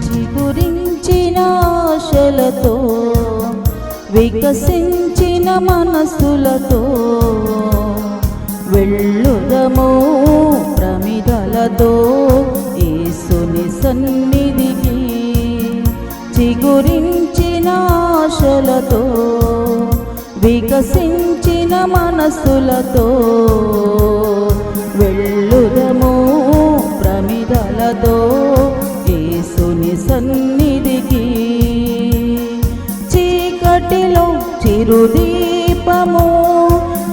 చిగురించిన ఆశలతో వికసించిన మనసులతో వెళ్ళుదము ప్రమిదలతో యేసుని సన్నిధికి. చిగురించిన ఆశలతో వికసించిన మనసులతో వెళ్ళుదము ప్రమిదలతో యేసుని సన్నిధికి. చీకటిలో చిరుదీపము,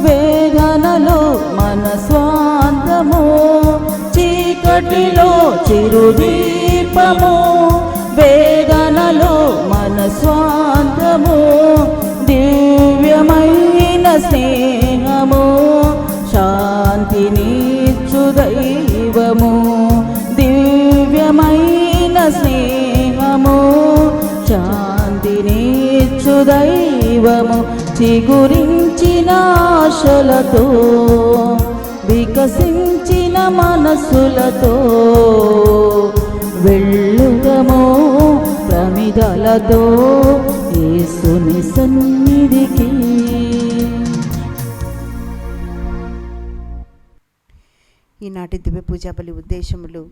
వేదనలో మన స్వాంతము. చీకటిలో చిరుదీపము, వేదనలో మన స్వాంతము. దివ్యమైన స్నేహము, శాంతినిచ్చు దైవము. దివ్యమైన స్నేహము, శాంతినిచ్చు దైవము. చిగురించిన ఆశలతో వికసించిన మనసులతో వెళ్ళుదము ప్రమిదలతో యేసుని సన్నిధికి. ఈనాటి దివ్య పూజా బలి ఉద్దేశములు: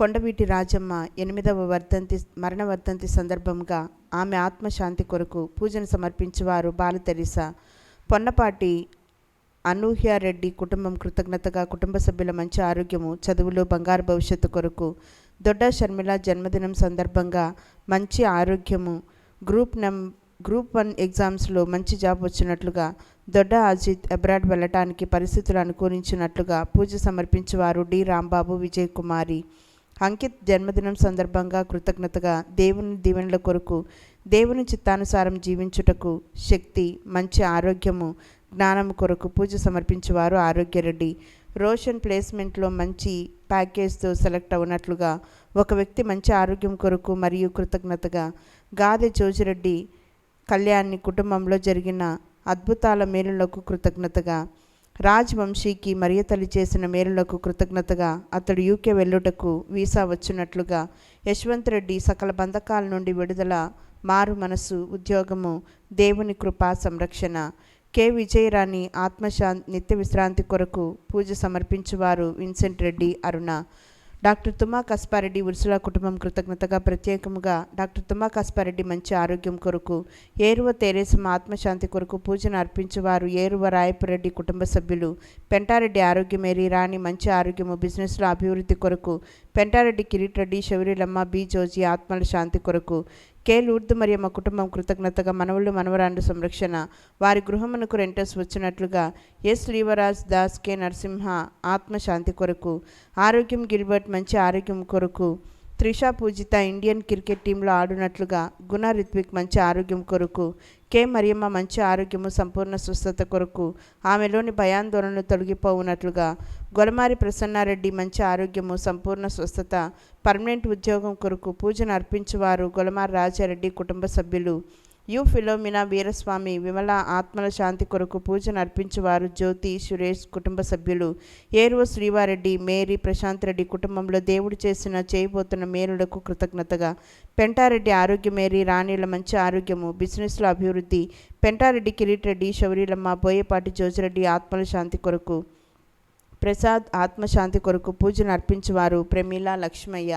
కొండవీటి రాజమ్మ 8వ మరణ వర్ధంతి సందర్భంగా ఆమె ఆత్మశాంతి కొరకు పూజను సమర్పించేవారు బాల తెరీసా. పొన్నపాటి అనూహ్యారెడ్డి కుటుంబం కృతజ్ఞతగా కుటుంబ సభ్యుల మంచి ఆరోగ్యము, చదువులో బంగారు భవిష్యత్తు కొరకు. దొడ్డ షర్మిల జన్మదినం సందర్భంగా మంచి ఆరోగ్యము, గ్రూప్ 1 ఎగ్జామ్స్లో మంచి జాబ్ వచ్చినట్లుగా. దొడ్డ అజిత్ అబ్రాడ్ వెళ్ళటానికి పరిస్థితులు అనుకూలించినట్లుగా పూజ సమర్పించేవారు డి రాంబాబు, విజయ్ కుమారి. అంకిత్ జన్మదినం సందర్భంగా కృతజ్ఞతగా దేవుని దీవెనల కొరకు, దేవుని చిత్తానుసారం జీవించుటకు శక్తి, మంచి ఆరోగ్యము, జ్ఞానం కొరకు పూజ సమర్పించేవారు ఆరోగ్యరెడ్డి. రోషన్ ప్లేస్మెంట్లో మంచి ప్యాకేజ్తో సెలెక్ట్ అవునట్లుగా ఒక వ్యక్తి మంచి ఆరోగ్యం కొరకు మరియు కృతజ్ఞతగా. గాదె జోజిరెడ్డి కళ్యాణి కుటుంబంలో జరిగిన అద్భుతాల మేలులకు కృతజ్ఞతగా. రాజ్ వంశీకి మరియ తల్లి చేసిన మేలులకు కృతజ్ఞతగా అతడు యూకే వెళ్ళుటకు వీసా వచ్చినట్లుగా. యశ్వంత్ రెడ్డి సకల బంధకాల నుండి విడుదల, మారు మనసు, ఉద్యోగము, దేవుని కృపా సంరక్షణ. కె విజయరాణి నిత్య విశ్రాంతి కొరకు పూజ సమర్పించువారు విన్సెంట్ రెడ్డి, అరుణ. డాక్టర్ తుమ్మా కస్పారెడ్డి ఉర్సుల కుటుంబం కృతజ్ఞతగా ప్రత్యేకముగా డాక్టర్ తుమ్మా కస్పారెడ్డి మంచి ఆరోగ్యం కొరకు, ఏరువ తెరేసమ్మ ఆత్మశాంతి కొరకు పూజను అర్పించేవారు ఏరువ రాయపురెడ్డి కుటుంబ సభ్యులు. పెంటారెడ్డి ఆరోగ్యమేరి రాణి మంచి ఆరోగ్యము, బిజినెస్లో అభివృద్ధి కొరకు. పెంటారెడ్డి కిరీట్ రెడ్డి, శౌరిలమ్మ, బి జోజీ ఆత్మల శాంతి కొరకు. కె లూర్దు మరియమ్మ కుటుంబం కృతజ్ఞతగా మనవళ్ళు మనవరాండ్రు సంరక్షణ, వారి గృహమునకు రెంటర్స్ వచ్చినట్లుగా. ఎస్ శ్రీవరాజ్ దాస్, కె నరసింహ ఆత్మశాంతి కొరకు. ఆరోగ్యం గిల్బర్ట్ మంచి ఆరోగ్యం కొరకు. త్రిషా పూజిత ఇండియన్ క్రికెట్ టీంలో ఆడునట్లుగా. గుణ రిత్విక్ మంచి ఆరోగ్యం కొరకు. కె మరియమ్మ మంచి ఆరోగ్యము, సంపూర్ణ స్వస్థత కొరకు. ఆమెలోని భయాందోళనలు తొలగిపోవునట్లుగా. గొలమారి ప్రసన్నారెడ్డి మంచి ఆరోగ్యము, సంపూర్ణ స్వస్థత, పర్మనెంట్ ఉద్యోగం కొరకు పూజను అర్పించువారు గొలమారి రాజారెడ్డి కుటుంబ సభ్యులు. యు ఫిలోమినా వీరస్వామి విమల ఆత్మల శాంతి కొరకు పూజను అర్పించువారు జ్యోతి, సురేష్ కుటుంబ సభ్యులు. ఏరువ శ్రీవారెడ్డి, మేరీ, ప్రశాంత్ రెడ్డి కుటుంబంలో దేవుడు చేయబోతున్న మేలులకు కృతజ్ఞతగా. పెంటారెడ్డి ఆరోగ్యమేరీ రాణిల మంచి ఆరోగ్యము, బిజినెస్లో అభివృద్ధి. పెంటారెడ్డి కిరీట్ రెడ్డి, శౌరిలమ్మ, బోయపాటి జోజిరెడ్డి ఆత్మల శాంతి కొరకు. ప్రసాద్ ఆత్మశాంతి కొరకు పూజను అర్పించువారు ప్రమీల, లక్ష్మయ్య.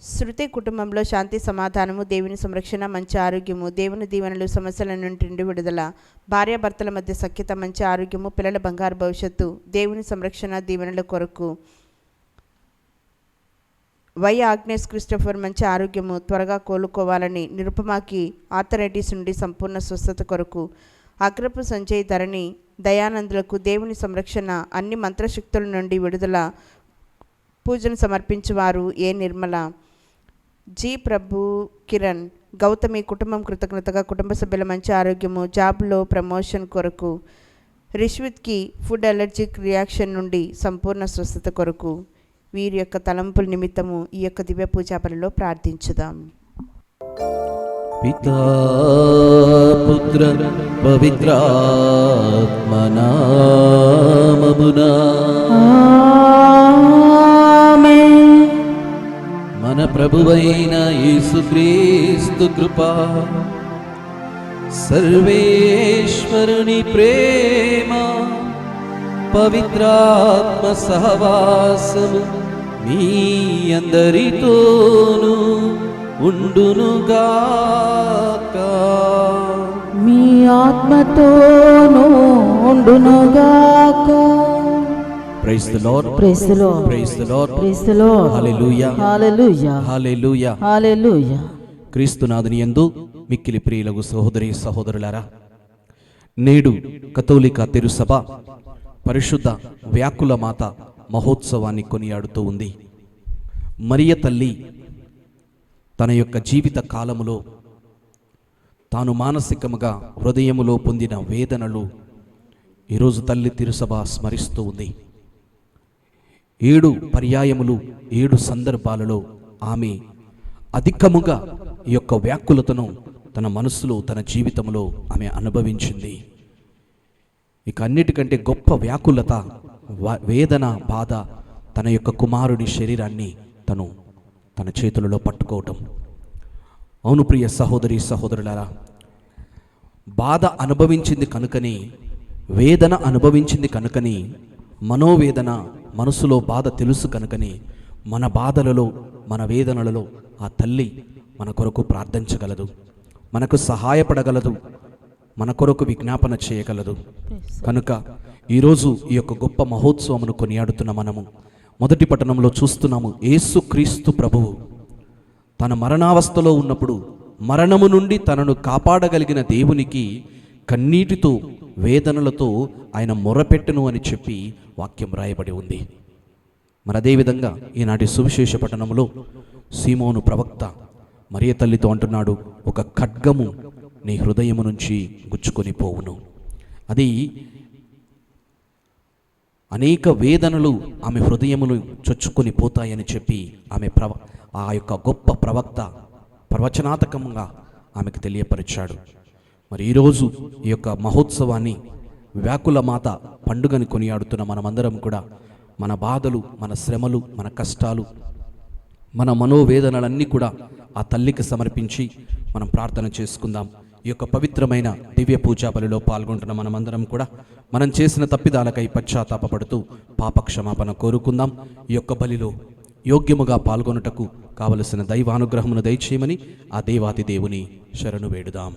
శృతి కుటుంబంలో శాంతి, సమాధానము, దేవుని సంరక్షణ, మంచి ఆరోగ్యము, దేవుని దీవెనలు, సమస్యల నుండి విడుదల. భార్యాభర్తల మధ్య సఖ్యత, మంచి ఆరోగ్యము, పిల్లల బంగారు భవిష్యత్తు, దేవుని సంరక్షణ, దీవెనల కొరకు. వై ఆగ్నేస్ క్రిస్టఫర్ మంచి ఆరోగ్యము, త్వరగా కోలుకోవాలని. నిరుపమాకి ఆర్థరైటిస్ నుండి సంపూర్ణ స్వస్థత కొరకు. అగ్రపు సంజయ్, ధరణి, దయానందులకు దేవుని సంరక్షణ, అన్ని మంత్రశక్తుల నుండి విడుదల పూజను సమర్పించువారు ఏ నిర్మల. జి ప్రభు కిరణ్ గౌతమి కుటుంబం కృతజ్ఞతగా కుటుంబ సభ్యుల మంచి ఆరోగ్యము, జాబ్లో ప్రమోషన్ కొరకు, రిష్విత్కి ఫుడ్ అలర్జిక్ రియాక్షన్ నుండి సంపూర్ణ స్వస్థత కొరకు వీరి యొక్క తలంపుల నిమిత్తము ఈ యొక్క దివ్య పూజా బలిలో ప్రార్థించుదాం. పితా పుత్ర పవిత్రాత్మ నామమునా ఆమేన్. మన ప్రభువైన యేసుక్రీస్తు కృపా, సర్వేశ్వరుని ప్రేమ, పవిత్రాత్మ సహవాసము మీ అందరితోనూ ఉండునుగాక. మీ ఆత్మతోనూ ఉండునుగాక. Praise the lord, praise the lord, praise the lord, praise the lord. Hallelujah, hallelujah, hallelujah. Hallelujah. క్రీస్తునాథుని యందు మిక్కిలి ప్రియులకు సహోదరి సహోదరులారా, నేడు కథోలిక తిరుసభ పరిశుద్ధ వ్యాకుల మాత మహోత్సవాన్ని కొనియాడుతూ ఉంది. మరియ తల్లి తన యొక్క జీవిత కాలములో తాను మానసికముగా హృదయములో పొందిన వేదనలు ఈరోజు తల్లి తిరుసభ స్మరిస్తూ ఉంది. 7 పర్యాయములు 7 సందర్భాలలో ఆమె అధికముగా ఈ యొక్క వ్యాకులతను తన మనసులో తన జీవితంలో ఆమె అనుభవించింది. ఇక అన్నిటికంటే గొప్ప వ్యాకులత, వేదన, బాధ తన యొక్క కుమారుడి శరీరాన్ని తను తన చేతులలో పట్టుకోవటం. అవును ప్రియ సహోదరి సహోదరులారా, బాధ అనుభవించింది కనుకని, వేదన అనుభవించింది కనుకని, మనోవేదన, మనసులో బాధ తెలుసు కనుకని మన బాధలలో మన వేదనలలో ఆ తల్లి మన కొరకు ప్రార్థించగలదు, మనకు సహాయపడగలదు, మన కొరకు విజ్ఞాపన చేయగలదు. కనుక ఈరోజు ఈ యొక్క గొప్ప మహోత్సవమును కొనియాడుతున్న మనము మొదటి పట్టణంలో చూస్తున్నాము. యేసుక్రీస్తు ప్రభువు తన మరణావస్థలో ఉన్నప్పుడు మరణము నుండి తనను కాపాడగలిగిన దేవునికి కన్నీటితో వేదనలతో ఆయన మొరపెట్టును అని చెప్పి వాక్యం రాయబడి ఉంది. మరి అదేవిధంగా ఈనాటి సువిశేష పట్టణంలో సీమోను ప్రవక్త మరియ తల్లితో అంటున్నాడు, ఒక ఖడ్గము నీ హృదయము నుంచి గుచ్చుకొని పోవును. అది అనేక వేదనలు ఆమె హృదయములు చొచ్చుకొని పోతాయని చెప్పి ఆమె ఆ యొక్క గొప్ప ప్రవక్త ప్రవచనాత్మకంగా ఆమెకు తెలియపరిచాడు. మరి ఈరోజు ఈ యొక్క మహోత్సవాన్ని వ్యాకుల మాత పండుగని కొనియాడుతున్న మనమందరం కూడా మన బాధలు, మన శ్రమలు, మన కష్టాలు, మన మనోవేదనలన్నీ కూడా ఆ తల్లికి సమర్పించి మనం ప్రార్థన చేసుకుందాం. ఈ యొక్క పవిత్రమైన దివ్య పూజా బలిలో పాల్గొంటున్న మనమందరం కూడా మనం చేసిన తప్పిదాలకై పశ్చాత్తాపపడుతూ పాపక్షమాపణ కోరుకుందాం. ఈ యొక్క బలిలో యోగ్యముగా పాల్గొనుటకు కావలసిన దైవానుగ్రహమును దయచేయమని ఆ దేవాతి దేవుని శరణు వేడుదాం.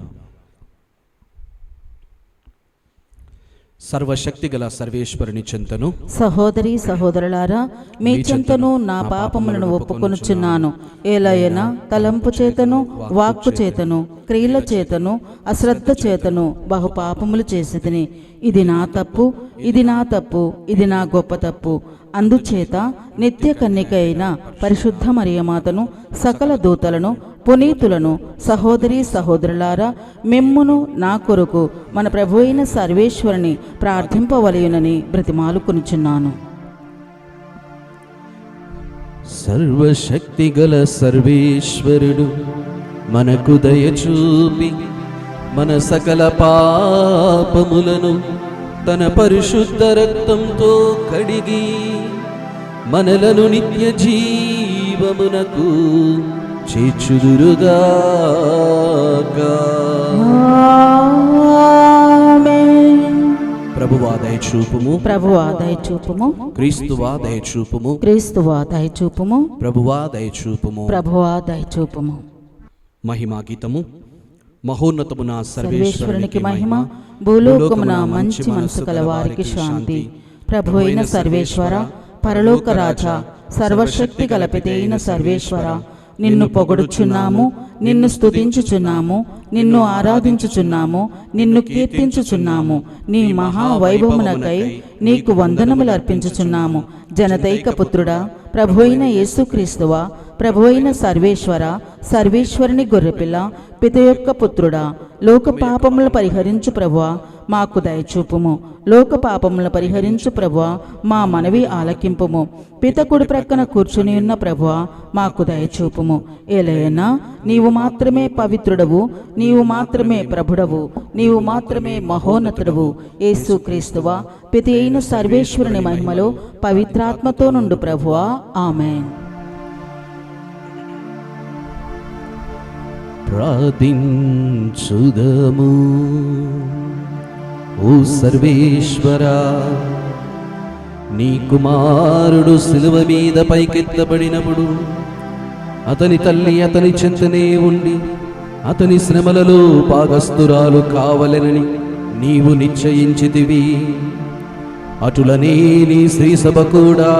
సర్వశక్తిగల సర్వేశ్వరుని చెంతను, సహోదరి సహోదరులారా, మీ చెంతను నా పాపములను ఒప్పుకొనుచున్నాను. ఏలయనా తలంపు చేతను, వాక్కు చేతను, క్రియల చేతను, అశ్రద్ధ చేతను బహు పాపములు చేసితిని. ఇది నా తప్పు, ఇది నా తప్పు, ఇది నా గొప్ప తప్పు. అందుచేత నిత్య కన్యక అయిన పరిశుద్ధ మరియమాతను, సకల దూతలను, పునీతులను, సహోదరి సహోదరులారా, మిమ్మును నా కొరకు మన ప్రభు అయిన సర్వేశ్వరుని ప్రార్థింపవలయునని బ్రతిమాలుకొనుచున్నాను. సర్వశక్తిగల సర్వేశ్వరుడు మనకు దయచూపి మన సకల పాపములను తన పరిశుద్ధ రక్తంతో కడిగి మనలను నిత్య జీవమునకు చేర్చుదురుగాక. ఆమేన్. ప్రభువా దయచూపుము, ప్రభువా దయచూపుము, క్రీస్తువా దయచూపుము, క్రీస్తువా దయచూపుము, ప్రభువా దయచూపుము. ప్రభువా దయచూపుము. మహిమా గీతము. మహోన్నతమున సర్వేశ్వరునికి మహిమ, భూలోకమున మంచి మనసు కల వారికి శాంతి. ప్రభు అయిన సర్వేశ్వర, పరలోక రాజా, సర్వశక్తి గల పితైన సర్వేశ్వర, నిన్ను పొగడుచున్నాము, నిన్ను స్తుతించుచున్నాము, నిన్ను ఆరాధించుచున్నాము, నిన్ను కీర్తించుచున్నాము. నీ మహావైభవమునకై నీకు వందనములు అర్పించుచున్నాము. జనదైక పుత్రుడా, ప్రభు అయిన యేసుక్రీస్తువా, ప్రభువైన సర్వేశ్వర, సర్వేశ్వరుని గొర్రెపిల్ల, పిత యొక్క పుత్రుడా, లోక పాపములను పరిహరించు ప్రభువా, మాకు దయచూపుము. లోక పాపములను పరిహరించు ప్రభువా, మా మనవి ఆలకింపుము. పిత కుడి ప్రక్కన కూర్చుని ఉన్న ప్రభువా, మాకు దయచూపుము. ఏలయనా, నీవు మాత్రమే పవిత్రుడవు, నీవు మాత్రమే ప్రభుడవు, నీవు మాత్రమే మహోన్నతుడవు. యేసు క్రీస్తువా, పిత అయిన సర్వేశ్వరుని మహిమలో పవిత్రాత్మతో నుండు ప్రభువా. ఆమేన్. ప్రార్థించుదము. ఓ సర్వేశ్వరా, నీ కుమారుడు శిలువ మీద పైకెత్తబడినప్పుడు అతని తల్లి అతని చెంతనే ఉండి అతని శ్రమలలో భాగస్థురాలు కావలెనని నీవు నిశ్చయించితివి. అటులనే నీ శ్రీసభ కూడా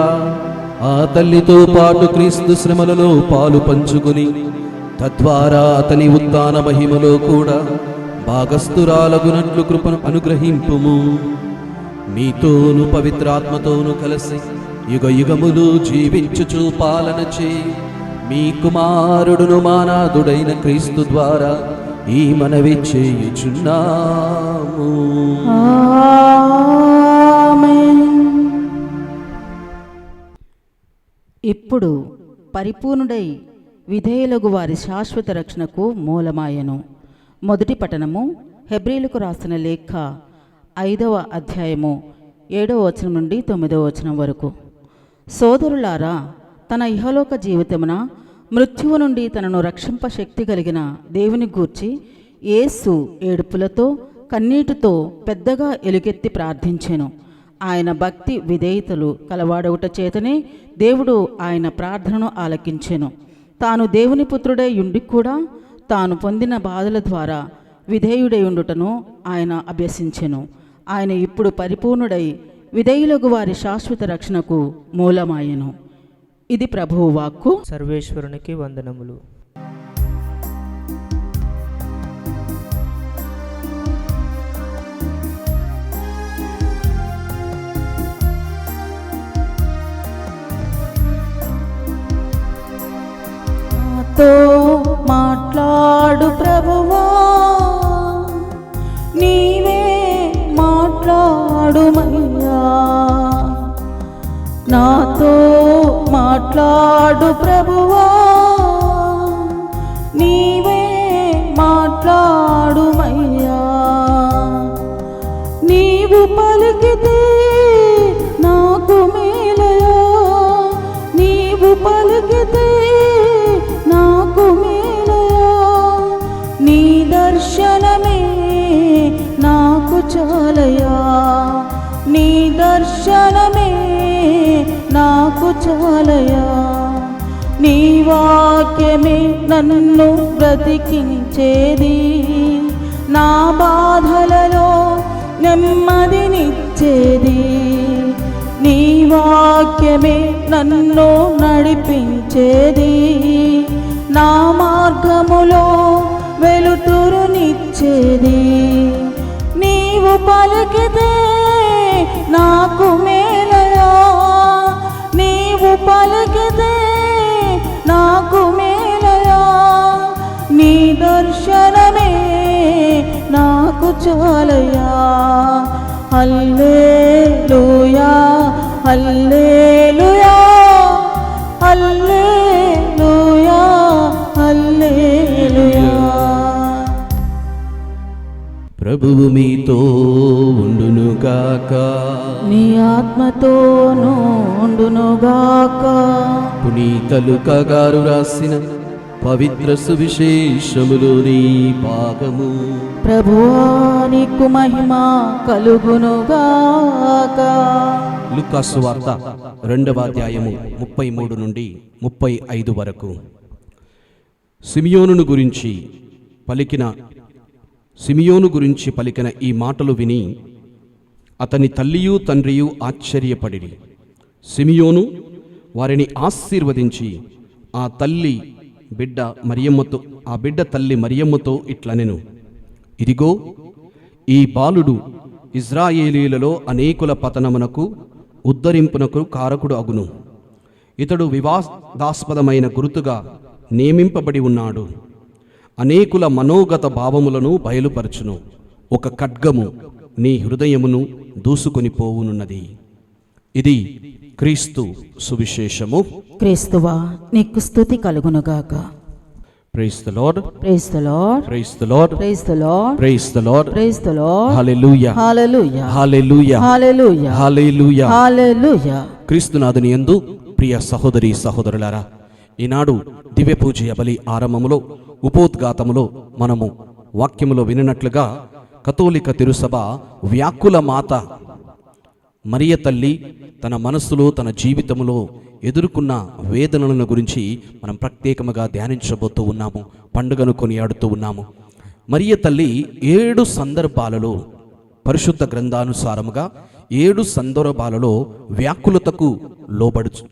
ఆ తల్లితో పాటు క్రీస్తు శ్రమలలో పాలు పంచుకుని తద్వారా అతని ఉత్థాన మహిమలో కూడా భాగస్థురాలగునట్లు కృపను అనుగ్రహింపుము. మీతోను పవిత్రాత్మతోను కలిసి యుగ యుగములు జీవించుచు పాలన చేయి మీ కుమారుడును మానాదుడైన క్రీస్తు ద్వారా ఈ మనవి చేయుచున్నాము. ఆమేన్. ఇప్పుడు పరిపూర్ణుడై విధేయులగు వారి శాశ్వత రక్షణకు మూలమాయను. మొదటి పఠనము హెబ్రీలకు రాసిన లేఖ 5వ అధ్యాయము 7వ వచనం నుండి 9వ వచనం వరకు. సోదరులారా, తన ఇహలోక జీవితమున మృత్యువు నుండి తనను రక్షింప శక్తి కలిగిన దేవుని గూర్చి యేసు ఏడుపులతో కన్నీటితో పెద్దగా ఎలుగెత్తి ప్రార్థించెను. ఆయన భక్తి విధేయతలు కలవాడవుట చేతనే దేవుడు ఆయన ప్రార్థనను ఆలకించెను. తాను దేవుని పుత్రుడై ఉండి కూడా తాను పొందిన బాధల ద్వారా విధేయుడై ఉండుటను ఆయన అభ్యసించెను. ఆయన ఇప్పుడు పరిపూర్ణుడై విధేయులగు వారి శాశ్వత రక్షణకు మూలమాయెను. ఇది ప్రభువు వాక్కు. సర్వేశ్వరునికి వందనములు. నాతో మాట్లాడు ప్రభువా, నీవే మాట్లాడుమయ్యా. నాతో మాట్లాడు ప్రభువా, నీవే మాట్లాడుమయ్యా. నీవు పలికితే నాకు మేలయా, నీవు పలికితే నాకు మేలయా. నీ దర్శనమే నాకు చాలయా, నీ దర్శనమే నాకు చాలయా. నీ వాక్యమే నన్ను బ్రతికించేది, నా బాధలలో నెమ్మదినిచ్చేది. నీ వాక్యమే నన్ను నడిపించేది, నా మార్గములో వెలుతురునిచ్చేది. నీవు పలికితే నాకు మేలయా, నీవు పలికితే నాకు మేలయా. నీ దర్శనమే నాకు చాలయా. హల్లెలూయా, హల్లెలూయా, హల్లెలూయా, హల్లెలూయా. ప్రభువు మీతో ఉండునుగాక. నీ ఆత్మతోనూ ఉండునుగాక. పునీత లూకా గారు రాసిన పవిత్ర సువిశేషములోని భాగము. ప్రభువా, నీకు మహిమ కలుగునుగాక. లూకా సువార్త 2వ అధ్యాయము 33 నుండి 35 వరకు. సిమియోను గురించి పలికిన ఈ మాటలు విని అతని తల్లియు తండ్రియు ఆశ్చర్యపడిరి. సిమియోను వారిని ఆశీర్వదించి ఆ బిడ్డ తల్లి మరియమ్మతో ఇట్లనెను, ఇదిగో, ఈ బాలుడు ఇజ్రాయేలీలలో అనేకుల పతనమునకు ఉద్ధరింపునకు కారకుడు అగును. ఇతడు వివాదాస్పదమైన గుర్తుగా నియమింపబడి ఉన్నాడు. అనేకుల మనోగత భావములను బయలుపరచును. ఒక ఖడ్గము నీ హృదయమును దూసుకొని పోవునున్నది. ఇది క్రీస్తు సువిశేషము. క్రీస్తువా నీకు స్తుతి కలుగునుగాక. Praise the lord, praise the lord, praise the lord, praise the lord, praise the lord, praise the lord. Hallelujah, hallelujah, hallelujah, hallelujah, hallelujah. Hallelujah. క్రీస్తునాథుని యందు ప్రియ సహోదరి సహోదరులారా, ఈనాడు దివ్య పూజ బలి ఆరంభములో ఉపోద్ఘాతములో మనము వాక్యములో వినినట్లుగా కథోలిక తిరుసభ వ్యాకుల మాత మరియ తల్లి తన మనస్సులో తన జీవితంలో ఎదుర్కొన్న వేదనలను గురించి మనం ప్రత్యేకముగా ధ్యానించబోతూ ఉన్నాము. పండుగను కొనియాడుతూ ఉన్నాము. మరియ తల్లి 7 సందర్భాలలో పరిశుద్ధ గ్రంథానుసారముగా 7 సందర్భాలలో వ్యాకులతకు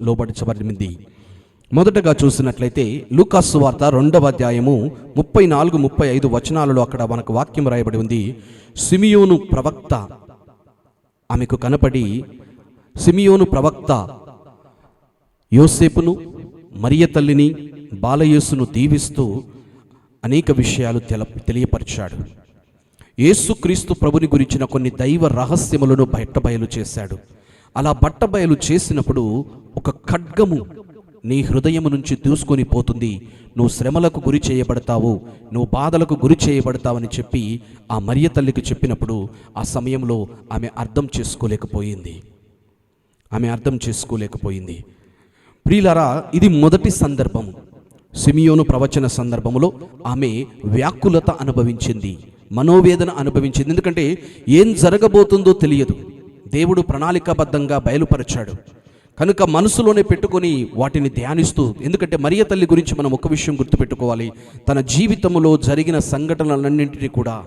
లోబడించబడింది. మొదటగా చూసినట్లయితే లూకాసు వార్త 2వ అధ్యాయము 34-35 వచనాలలో అక్కడ మనకు వాక్యం రాయబడి ఉంది. సిమియోను ప్రవక్త ఆమెకు కనపడి సిమియోను ప్రవక్త యోసేపును మరియ తల్లిని బాలయేసును దీవిస్తూ అనేక విషయాలు తెలియపరిచాడు. యేసుక్రీస్తు ప్రభుని గురించిన కొన్ని దైవ రహస్యములను బట్టబయలు చేశాడు. అలా బట్టబయలు చేసినప్పుడు ఒక ఖడ్గము నీ హృదయము నుంచి దూసుకొని పోతుంది, నువ్వు శ్రమలకు గురి చేయబడతావు, నువ్వు బాధలకు గురి చేయబడతావని చెప్పి ఆ మరియ తల్లికి చెప్పినప్పుడు ఆ సమయంలో ఆమె అర్థం చేసుకోలేకపోయింది. ప్రియులారా, ఇది మొదటి సందర్భము. సిమియోను ప్రవచన సందర్భములో ఆమె వ్యాకులత అనుభవించింది, మనోవేదన అనుభవించింది. ఎందుకంటే ఏం జరగబోతుందో తెలియదు. దేవుడు ప్రణాళికాబద్ధంగా బయలుపరిచాడు కనుక మనసులోనే పెట్టుకొని వాటిని ధ్యానిస్తూ, ఎందుకంటే మరియ తల్లి గురించి మనం ఒక విషయం గుర్తుపెట్టుకోవాలి. తన జీవితంలో జరిగిన సంఘటనలన్నింటినీ కూడా,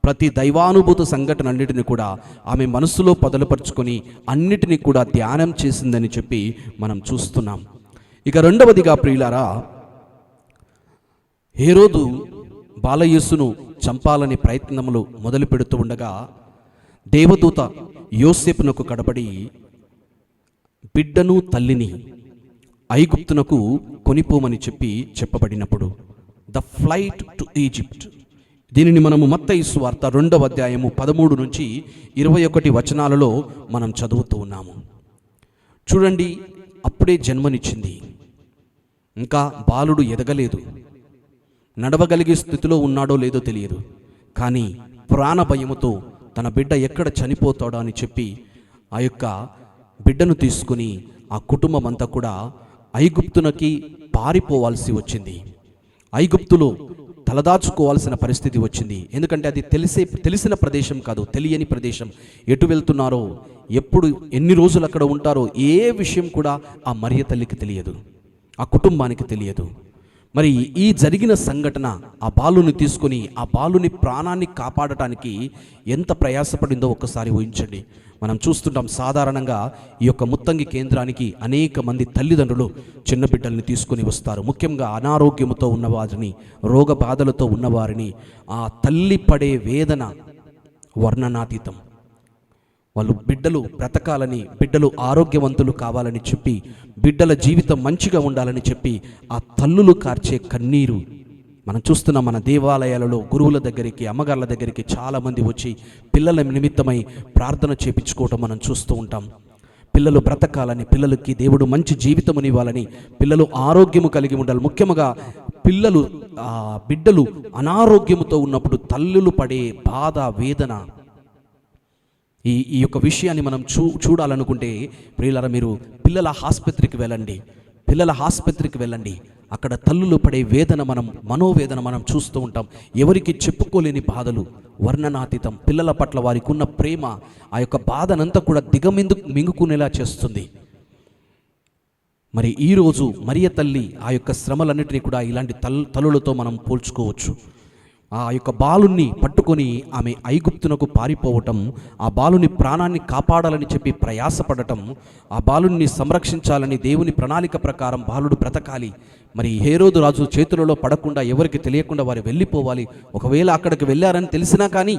ప్రతి దైవానుభూత సంఘటనలన్నింటినీ కూడా ఆమె మనసులో పదలుపరుచుకొని అన్నిటినీ కూడా ధ్యానం చేసిందని చెప్పి మనం చూస్తున్నాం. ఇక రెండవదిగా ప్రియులారా, హేరోదు బాలయేసును చంపాలని ప్రయత్నములు మొదలు పెడుతూ ఉండగా దేవదూత యోసేపునకు కడబడి బిడ్డను తల్లిని ఐగుప్తునకు కొనిపోమని చెప్పబడినప్పుడు ద ఫ్లైట్ టు ఈజిప్ట్, దీనిని మనము మత్తయి సువార్త 2వ అధ్యాయము 13-21 వచనాలలో మనం చదువుతూ ఉన్నాము. చూడండి, అప్పుడే జన్మనిచ్చింది, ఇంకా బాలుడు ఎదగలేదు, నడవగలిగే స్థితిలో ఉన్నాడో లేదో తెలియదు. కానీ ప్రాణ భయముతో తన బిడ్డ ఎక్కడ చనిపోతాడో అని చెప్పి ఆ యొక్క బిడ్డను తీసుకుని ఆ కుటుంబం అంతా కూడా ఐగుప్తునకి పారిపోవాల్సి వచ్చింది. ఐగుప్తులో తలదాచుకోవాల్సిన పరిస్థితి వచ్చింది. ఎందుకంటే అది తెలిసిన ప్రదేశం కాదు, తెలియని ప్రదేశం. ఎటు వెళ్తున్నారో, ఎప్పుడు ఎన్ని రోజులు అక్కడ ఉంటారో ఏ విషయం కూడా ఆ మరియ తల్లికి తెలియదు, ఆ కుటుంబానికి తెలియదు. మరి ఈ జరిగిన సంఘటన ఆ బాలుని తీసుకొని ఆ బాలుని ప్రాణాన్ని కాపాడటానికి ఎంత ప్రయాసపడిందో ఒక్కసారి ఊహించండి. మనం చూస్తుంటాం, సాధారణంగా ఈ యొక్క ముత్తంగి కేంద్రానికి అనేక మంది తల్లిదండ్రులు చిన్న బిడ్డల్ని తీసుకొని వస్తారు. ముఖ్యంగా అనారోగ్యముతో ఉన్నవారిని, రోగ బాధలతో ఉన్నవారిని. ఆ తల్లి పడే వేదన వర్ణనాతీతం. వాళ్ళు బిడ్డలు బ్రతకాలని, బిడ్డలు ఆరోగ్యవంతులు కావాలని చెప్పి, బిడ్డల జీవితం మంచిగా ఉండాలని చెప్పి ఆ తల్లులు కార్చే కన్నీరు మనం చూస్తున్నాం. మన దేవాలయాలలో గురువుల దగ్గరికి, అమ్మగారుల దగ్గరికి చాలామంది వచ్చి పిల్లల నిమిత్తమై ప్రార్థన చేపించుకోవటం మనం చూస్తూ ఉంటాం. పిల్లలు బ్రతకాలని, పిల్లలకి దేవుడు మంచి జీవితమునివ్వాలని, పిల్లలు ఆరోగ్యము కలిగి ఉండాలి. ముఖ్యంగా బిడ్డలు అనారోగ్యముతో ఉన్నప్పుడు తల్లులు పడే బాధ, వేదన, ఈ యొక్క విషయాన్ని మనం చూడాలనుకుంటే ప్రియులారా, మీరు పిల్లల ఆసుపత్రికి వెళ్ళండి. అక్కడ తల్లులు పడే వేదన, మనోవేదన మనం చూస్తూ ఉంటాం. ఎవరికి చెప్పుకోలేని బాధలు, వర్ణనాతీతం. పిల్లల పట్ల వారికి ఉన్న ప్రేమ ఆ యొక్క బాధనంతా కూడా మింగుకునేలా చేస్తుంది. మరి ఈరోజు మరియ తల్లి ఆ యొక్క శ్రమలన్నిటినీ కూడా ఇలాంటి తల్లులతో మనం పోల్చుకోవచ్చు. ఆ యొక్క బాలుని పట్టుకొని ఆమె ఐగుప్తునకు పారిపోవటం, ఆ బాలుని ప్రాణాన్ని కాపాడాలని చెప్పి ప్రయాసపడటం, ఆ బాలుని సంరక్షించాలని దేవుని ప్రణాళిక ప్రకారం బాలుడు బ్రతకాలి. మరి హేరోదు రాజు చేతులలో పడకుండా, ఎవరికి తెలియకుండా వారు వెళ్ళిపోవాలి. ఒకవేళ అక్కడికి వెళ్ళారని తెలిసినా కానీ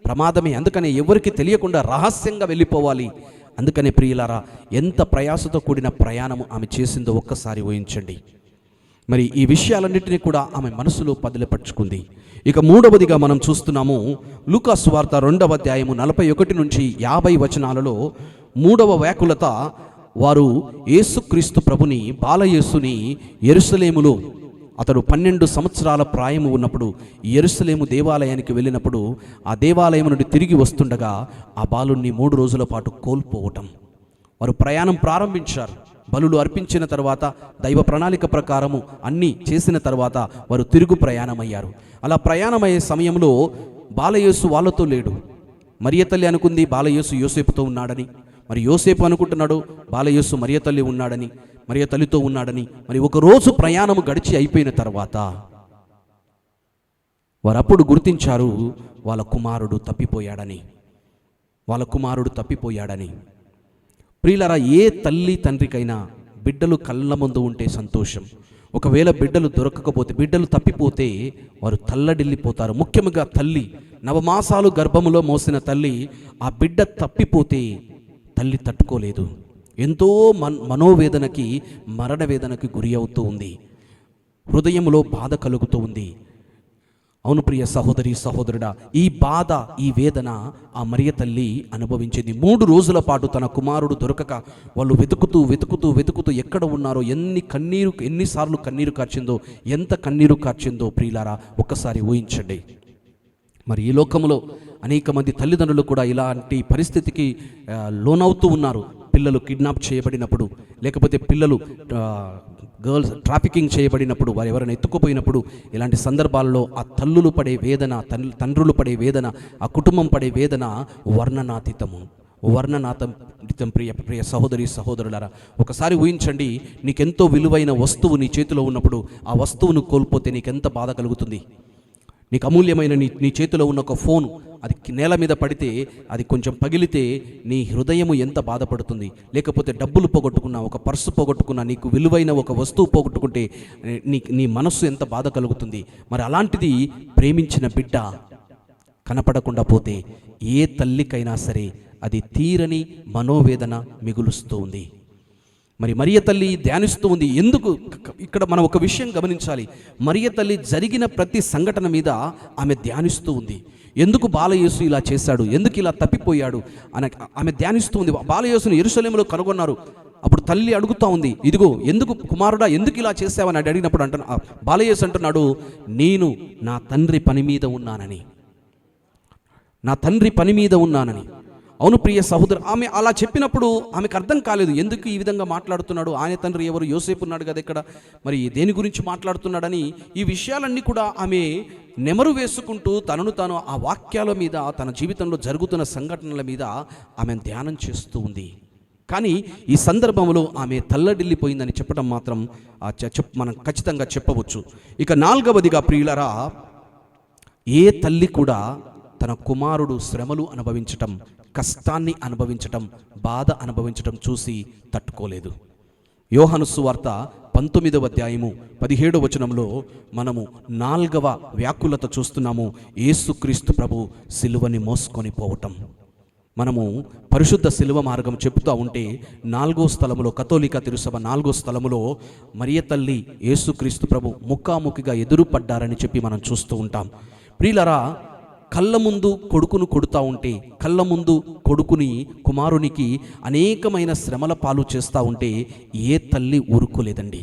ప్రమాదమే. అందుకనే ఎవరికి తెలియకుండా రహస్యంగా వెళ్ళిపోవాలి. అందుకనే ప్రియులారా, ఎంత ప్రయాసతో కూడిన ప్రయాణము ఆమె చేసిందో ఒక్కసారి ఊహించండి. మరి ఈ విషయాలన్నింటినీ కూడా ఆమె మనసులో పదిలపరుచుకుంది. ఇక మూడవదిగా మనం చూస్తున్నాము, లూకా సువార్త 2వ అధ్యాయము 41 నుంచి 50 వచనాలలో 3వ వ్యాకులత, వారు యేసుక్రీస్తు ప్రభుని, బాలయేసుని యెరూషలేములో, అతడు 12 సంవత్సరాల ప్రాయము ఉన్నప్పుడు యెరూషలేము దేవాలయానికి వెళ్ళినప్పుడు, ఆ దేవాలయం నుండి తిరిగి వస్తుండగా ఆ బాలుని 3 రోజుల పాటు కోల్పోవటం. వారు ప్రయాణం ప్రారంభించారు. బలులు అర్పించిన తర్వాత, దైవ ప్రణాళిక ప్రకారము అన్నీ చేసిన తర్వాత వారు తిరుగు ప్రయాణమయ్యారు. అలా ప్రయాణమయ్యే సమయంలో బాలయేసు వాళ్ళతో లేడు. మరియ తల్లి అనుకుంది బాలయేసు యోసేపుతో ఉన్నాడని. మరి యోసేపు అనుకుంటున్నాడు బాలయేసు మరియ తల్లి ఉన్నాడని, మరియ తల్లితో ఉన్నాడని. మరి ఒక రోజు ప్రయాణము గడిచి అయిపోయిన తర్వాత వారు అప్పుడు గుర్తించారు వాళ్ళ కుమారుడు తప్పిపోయాడని. ప్రియులారా, ఏ తల్లి తండ్రికైనా బిడ్డలు కళ్ళ ముందు ఉంటే సంతోషం. ఒకవేళ బిడ్డలు దొరకకపోతే, బిడ్డలు తప్పిపోతే వారు తల్లడిల్లిపోతారు. ముఖ్యంగా తల్లి, నవమాసాలు గర్భములో మోసిన తల్లి, ఆ బిడ్డ తప్పిపోతే తల్లి తట్టుకోలేదు. ఎంతో మనోవేదనకి, మరణవేదనకి గురి అవుతూ ఉంది. హృదయంలో బాధ కలుగుతూ ఉంది. అవును ప్రియ సహోదరి సహోదరుడా, ఈ బాధ, ఈ వేదన ఆ మరియ తల్లి అనుభవించింది. 3 రోజుల పాటు తన కుమారుడు దొరకక వాళ్ళు వెతుకుతూ ఎక్కడ ఉన్నారో, ఎన్నిసార్లు కన్నీరు కార్చిందో, ఎంత కన్నీరు కార్చిందో ప్రియులారా ఒక్కసారి ఊహించండి. మరి ఈ లోకంలో అనేక మంది తల్లిదండ్రులు కూడా ఇలాంటి పరిస్థితికి లోనవుతూ ఉన్నారు. పిల్లలు కిడ్నాప్ చేయబడినప్పుడు, లేకపోతే పిల్లలు గర్ల్స్ ట్రాఫికింగ్ చేయబడినప్పుడు, వారు ఎవరైనా ఎత్తుకుపోయినప్పుడు, ఇలాంటి సందర్భాల్లో ఆ తల్లులు పడే వేదన, తండ్రులు పడే వేదన, ఆ కుటుంబం పడే వేదన వర్ణనాతీతం. ప్రియ సహోదరి సహోదరులారా, ఒకసారి ఊహించండి, నీకెంతో విలువైన వస్తువు నీ చేతిలో ఉన్నప్పుడు ఆ వస్తువును కోల్పోతే నీకెంత బాధ కలుగుతుంది. నీకు అమూల్యమైన నీ చేతిలో ఉన్న ఒక ఫోన్, అది నేల మీద పడితే, అది కొంచెం పగిలితే నీ హృదయము ఎంత బాధపడుతుంది. లేకపోతే డబ్బులు పోగొట్టుకున్నా, ఒక పర్సు పోగొట్టుకున్నా, నీకు విలువైన ఒక వస్తువు పోగొట్టుకుంటే నీ మనస్సు ఎంత బాధ కలుగుతుంది. మరి అలాంటిది ప్రేమించిన బిడ్డ కనపడకుండా పోతే ఏ తల్లికైనా సరే అది తీరని మనోవేదన మిగులుస్తూ ఉంది. మరి మరియ తల్లి ధ్యానిస్తూ ఉంది. ఎందుకు? ఇక్కడ మనం ఒక విషయం గమనించాలి. మరియ తల్లి జరిగిన ప్రతి సంఘటన మీద ఆమె ధ్యానిస్తూ ఉంది. ఎందుకు బాలయేసు ఇలా చేశాడు, ఎందుకు ఇలా తప్పిపోయాడు అని ఆమె ధ్యానిస్తూ ఉంది. బాలయేసును యెరూషలేములో కనుగొన్నారు. అప్పుడు తల్లి అడుగుతూ ఉంది, ఇదిగో ఎందుకు కుమారుడా, ఎందుకు ఇలా చేశావని అడిగినప్పుడు బాలయేసు అంటున్నాడు, నేను నా తండ్రి పని మీద ఉన్నానని. అవును ప్రియ సహోదరు, ఆమె అలా చెప్పినప్పుడు ఆమెకు అర్థం కాలేదు, ఎందుకు ఈ విధంగా మాట్లాడుతున్నాడు, ఆయన తండ్రి ఎవరు, యోసేపు ఉన్నాడు కదా ఇక్కడ, మరి దేని గురించి మాట్లాడుతున్నాడని ఈ విషయాలన్నీ కూడా ఆమె నెమరు వేసుకుంటూ తనను తాను ఆ వాక్యాల మీద, తన జీవితంలో జరుగుతున్న సంఘటనల మీద ఆమె ధ్యానం చేస్తూ ఉంది. కానీ ఈ సందర్భంలో ఆమె తల్లడిల్లిపోయిందని చెప్పడం మాత్రం మనం ఖచ్చితంగా చెప్పవచ్చు. ఇక 4వదిగా ప్రియులరా, ఏ తల్లి కూడా తన కుమారుడు శ్రమలు అనుభవించటం, కష్టాన్ని అనుభవించటం, బాధ అనుభవించటం చూసి తట్టుకోలేదు. యోహాను సువార్త 19వ అధ్యాయము 17వ వచనంలో మనము 4వ వ్యాకులత చూస్తున్నాము. యేసుక్రీస్తు ప్రభు సిలువని మోసుకొని పోవటం. మనము పరిశుద్ధ సిలువ మార్గం చెప్తూ ఉంటే 4వ స్థలములో, కథోలిక తిరుసభ 4వ స్థలములో మరియ తల్లి యేసుక్రీస్తు ప్రభు ముఖాముఖిగా ఎదురుపడ్డారని చెప్పి మనం చూస్తూ ఉంటాం. ప్రియులరా, కళ్ళ ముందు కొడుకును కొడుతూ ఉంటే, కళ్ళ ముందు కుమారునికి అనేకమైన శ్రమల పాలు చేస్తూ ఉంటే ఏ తల్లి ఊరుకోలేదండి.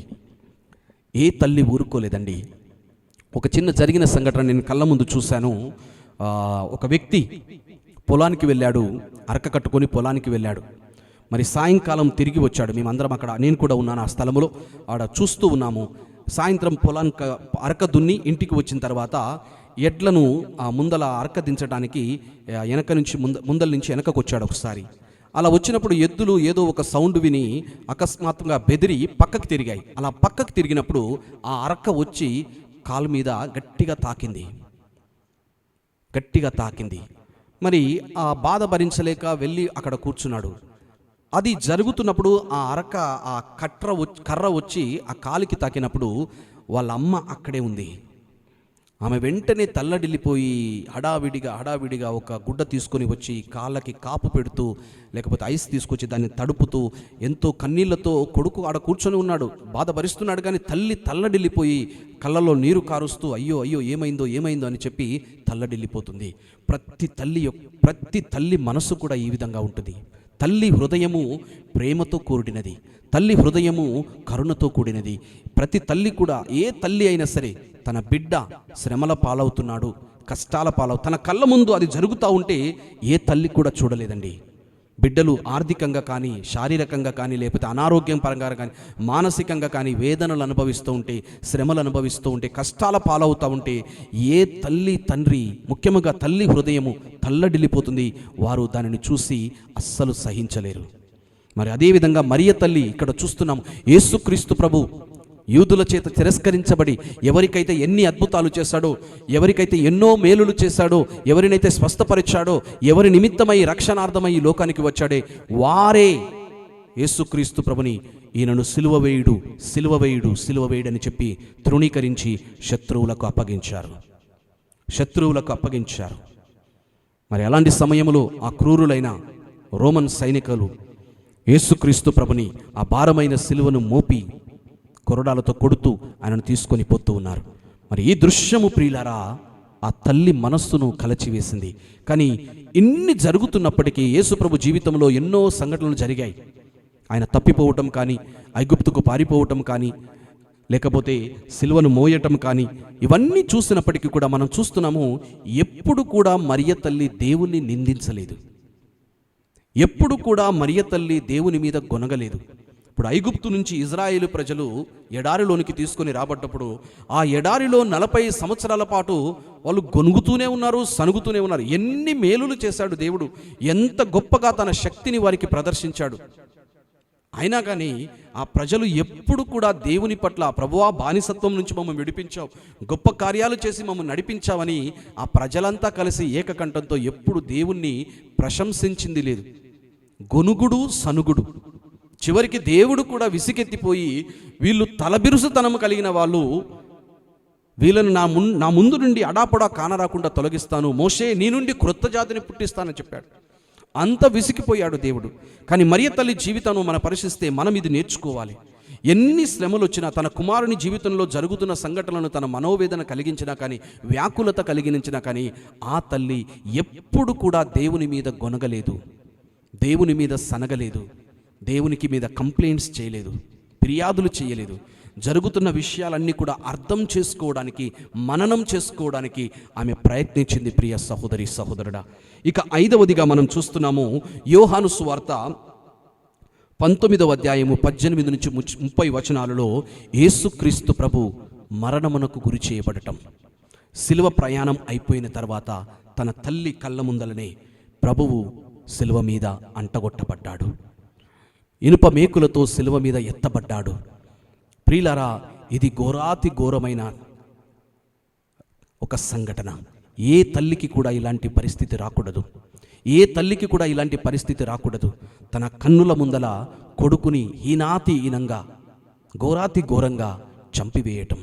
ఒక చిన్న జరిగిన సంఘటన నేను కళ్ళ ముందు చూశాను. ఒక వ్యక్తి పొలానికి వెళ్ళాడు, అరక కట్టుకొని పొలానికి వెళ్ళాడు. మరి సాయంకాలం తిరిగి వచ్చాడు. మేమందరం అక్కడ, నేను కూడా ఉన్నాను ఆ స్థలంలో, ఆడ చూస్తూ ఉన్నాము. సాయంత్రం పొలానికి అరక దున్ని ఇంటికి వచ్చిన తర్వాత ఎడ్లను ముందల అరక దించడానికి ముందల నుంచి వెనకకు వచ్చాడు ఒకసారి. అలా వచ్చినప్పుడు ఎద్దులు ఏదో ఒక సౌండ్ విని అకస్మాత్తుగా బెదిరి పక్కకు తిరిగాయి. అలా పక్కకు తిరిగినప్పుడు ఆ అరక వచ్చి కాలు మీద గట్టిగా తాకింది. గట్టిగా తాకింది. మరి ఆ బాధ భరించలేక వెళ్ళి అక్కడ కూర్చున్నాడు. అది జరుగుతున్నప్పుడు ఆ కర్ర వచ్చి ఆ కాలికి తాకినప్పుడు వాళ్ళ అమ్మ అక్కడే ఉంది. ఆమె వెంటనే తల్లడిల్లిపోయి హడావిడిగా ఒక గుడ్డ తీసుకొని వచ్చి కాళ్ళకి కాపు పెడుతూ, లేకపోతే ఐస్ తీసుకొచ్చి దాన్ని తడుపుతూ, ఎంతో కన్నీళ్లతో కొడుకు ఆడ కూర్చొని ఉన్నాడు, బాధ భరిస్తున్నాడు. కానీ తల్లి తల్లడిల్లిపోయి కళ్ళలో నీరు కారుస్తూ అయ్యో ఏమైందో అని చెప్పి తల్లడిల్లిపోతుంది. ప్రతి తల్లి మనసు కూడా ఈ విధంగా ఉంటుంది. తల్లి హృదయము ప్రేమతో కూడినది, తల్లి హృదయము కరుణతో కూడినది. ప్రతి తల్లి కూడా, ఏ తల్లి అయినా సరే తన బిడ్డ శ్రమల పాలవుతున్నాడు, కష్టాల తన కళ్ళ ముందు అది జరుగుతూ ఉంటే ఏ తల్లి కూడా చూడలేదండి. బిడ్డలు ఆర్థికంగా కానీ, శారీరకంగా కానీ, లేకపోతే అనారోగ్యం పరంగా కానీ, మానసికంగా కానీ వేదనలు అనుభవిస్తూ ఉంటే, శ్రమలు అనుభవిస్తూ ఉంటే, కష్టాల పాలవుతూ ఉంటే ఏ తల్లి తండ్రి, ముఖ్యంగా తల్లి హృదయము తల్లడిల్లిపోతుంది. వారు దానిని చూసి అస్సలు సహించలేరు. మరి అదేవిధంగా మరియ తల్లి ఇక్కడ చూస్తున్నాం. యేసుక్రీస్తు ప్రభు యూదుల చేత తిరస్కరించబడి ఎవరికైతే ఎన్ని అద్భుతాలు చేశాడో, ఎవరికైతే ఎన్నో మేలులు చేశాడో, ఎవరినైతే స్వస్థపరిచాడో, ఎవరి నిమిత్తమై రక్షణార్థమై ఈ లోకానికి వచ్చాడే వారే యేసుక్రీస్తు ప్రభుని ఈయనను సిలువ వేయుడు అని చెప్పి తృణీకరించి శత్రువులకు అప్పగించారు. మరి అలాంటి సమయంలో ఆ క్రూరులైన రోమన్ సైనికులు యేసుక్రీస్తు ప్రభుని ఆ భారమైన సిలువను మోపి కొరడాలతో కొడుతూ ఆయనను తీసుకొని పోతూ ఉన్నారు. మరి ఈ దృశ్యము ప్రియులారా ఆ తల్లి మనస్సును కలచివేసింది. కానీ ఇన్ని జరుగుతున్నప్పటికీ యేసుప్రభు జీవితంలో ఎన్నో సంఘటనలు జరిగాయి. ఆయన తప్పిపోవటం కానీ, ఐగుప్తుకు పారిపోవటం కానీ, లేకపోతే సిలువను మోయటం కానీ, ఇవన్నీ చూసినప్పటికీ కూడా మనం చూస్తున్నాము, ఎప్పుడు కూడా మరియ తల్లి దేవుణ్ణి నిందించలేదు. ఎప్పుడు కూడా మరియ తల్లి దేవుని మీద గొనగలేదు. ఇప్పుడు ఐగుప్తు నుంచి ఇజ్రాయేలు ప్రజలు ఎడారిలోనికి తీసుకొని రాబడ్డప్పుడు ఆ ఎడారిలో 40 సంవత్సరాల పాటు వాళ్ళు గొనుగుతూనే ఉన్నారు, సనుగుతూనే ఉన్నారు. ఎన్ని మేలులు చేశాడు దేవుడు, ఎంత గొప్పగా తన శక్తిని వారికి ప్రదర్శించాడు. అయినా కానీ ఆ ప్రజలు ఎప్పుడు కూడా దేవుని పట్ల, ప్రభువా బానిసత్వం నుంచి మమ్మల్ని విడిపించావు, గొప్ప కార్యాలు చేసి మమ్మల్ని నడిపించావని ఆ ప్రజలంతా కలిసి ఏకకంఠంతో ఎప్పుడు దేవుణ్ణి ప్రశంసించింది లేదు. గొనుగుడు, సనుగుడు. చివరికి దేవుడు కూడా విసిగెత్తిపోయి, వీళ్ళు తలబిరుసుతనము కలిగిన వాళ్ళు, వీళ్ళను నా ముందు నుండి అడాపడా కానరాకుండా తొలగిస్తాను, మోషే నీ నుండి క్రొత్త జాతిని పుట్టిస్తానని చెప్పాడు. అంత విసిగిపోయాడు దేవుడు. కానీ మరియ తల్లి జీవితాన్ని మనం పరిశీలిస్తే మనం ఇది నేర్చుకోవాలి. ఎన్ని శ్రమలు వచ్చినా, తన కుమారుని జీవితంలో జరుగుతున్న సంఘటనలను తన మనోవేదన కలిగించినా కానీ, వ్యాకులత కలిగించినా కానీ, ఆ తల్లి ఎప్పుడు కూడా దేవుని మీద గొనగలేదు, దేవుని మీద సనగలేదు, దేవునికి మీద కంప్లైంట్స్ చేయలేదు, ఫిర్యాదులు చేయలేదు. జరుగుతున్న విషయాలన్నీ కూడా అర్థం చేసుకోవడానికి, మననం చేసుకోవడానికి ఆమె ప్రయత్నించింది. ప్రియ సహోదరి సహోదరుడా, ఇక 5వదిగా మనం చూస్తున్నాము యోహాను సువార్త 19వ అధ్యాయము 18 నుంచి 30 వచనాలలో యేసుక్రీస్తు ప్రభు మరణమునకు గురి చేయబడటం. శిలువ ప్రయాణం అయిపోయిన తర్వాత తన తల్లి కళ్ళ ముందలనే ప్రభువు శిలువ మీద అంటగొట్టబడ్డాడు, ఇనుప మేకులతో శిలువ మీద ఎత్తబడ్డాడు. ప్రియులారా, ఇది ఘోరమైన ఒక సంఘటన. ఏ తల్లికి కూడా ఇలాంటి పరిస్థితి రాకూడదు. తన కన్నుల ముందల కొడుకుని హీనాతిహీనంగా, ఘోరంగా చంపివేయటం.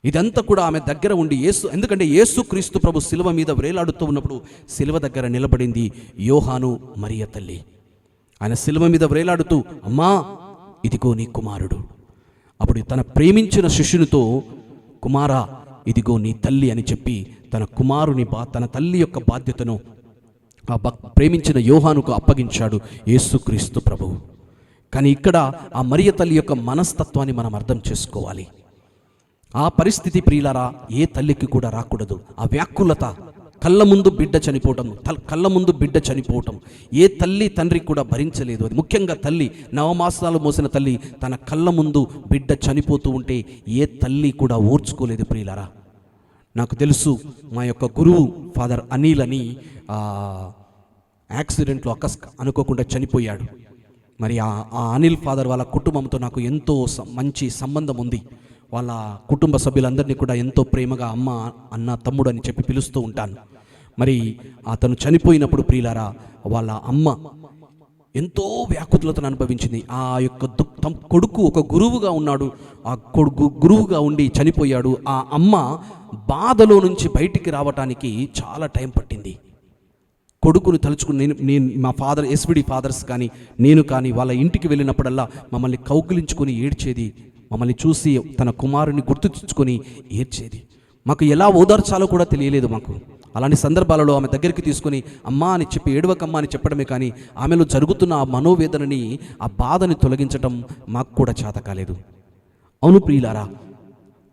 ఇదంతా కూడా ఆమె దగ్గర ఉండి ఎందుకంటే యేసుక్రీస్తు ప్రభు శిలువ మీద వేలాడుతూ ఉన్నప్పుడు శిలువ దగ్గర నిలబడింది యోహాను మరియ తల్లి. ఆయన శిలువ మీద వేలాడుతూ, అమ్మా ఇదిగో నీ కుమారుడు. అప్పుడు తన ప్రేమించిన శిష్యునితో, కుమారా ఇదిగో నీ తల్లి అని చెప్పి తన తల్లి యొక్క బాధ్యతను ఆ ప్రేమించిన యోహానుకు అప్పగించాడు యేసుక్రీస్తు ప్రభువు. కానీ ఇక్కడ ఆ మరియ తల్లి యొక్క మనస్తత్వాన్ని మనం అర్థం చేసుకోవాలి. ఆ పరిస్థితి ప్రియులారా ఏ తల్లికి కూడా రాకూడదు. ఆ వ్యాకులత, కళ్ళ ముందు బిడ్డ చనిపోవటం ఏ తల్లి తండ్రి కూడా భరించలేదు. అది ముఖ్యంగా తల్లి, 9 మాసాలు మోసిన తల్లి తన కళ్ళ ముందు బిడ్డ చనిపోతూ ఉంటే ఏ తల్లి కూడా ఓర్చుకోలేదు. ప్రియులారా, నాకు తెలుసు, మా యొక్క గురువు ఫాదర్ అనిల్ అని యాక్సిడెంట్లో అనుకోకుండా చనిపోయాడు. మరి ఆ అనిల్ ఫాదర్ వాళ్ళ కుటుంబంతో నాకు ఎంతో మంచి సంబంధం ఉంది. వాళ్ళ కుటుంబ సభ్యులందరినీ కూడా ఎంతో ప్రేమగా అమ్మ, అన్న, తమ్ముడు అని చెప్పి పిలుస్తూ ఉంటాను. మరి అతను చనిపోయినప్పుడు ప్రియులారా వాళ్ళ అమ్మ ఎంతో వ్యాకులతను అనుభవించింది. ఆ యొక్క కొడుకు ఒక గురువుగా ఉన్నాడు, ఆ కొడుకు గురువుగా ఉండి చనిపోయాడు. ఆ అమ్మ బాధలో నుంచి బయటికి రావటానికి చాలా టైం పట్టింది. కొడుకును తలుచుకుని నేను మా ఫాదర్ ఎస్విడి ఫాదర్స్ కానీ నేను కానీ వాళ్ళ ఇంటికి వెళ్ళినప్పుడల్లా మమ్మల్ని కౌగిలించుకొని ఏడ్చేది. మమ్మల్ని చూసి తన కుమారుని గుర్తు తెచ్చుకొని ఏడ్చేది. మాకు ఎలా ఓదార్చాలో కూడా తెలియలేదు మాకు. అలాంటి సందర్భాలలో ఆమె దగ్గరికి తీసుకొని అమ్మా అని చెప్పి ఏడవకమ్మా అని చెప్పడమే కానీ ఆమెలో జరుగుతున్న ఆ మనోవేదనని, ఆ బాధని తొలగించటం మాకు కూడా చేత కాలేదు. అవును ప్రియులారా,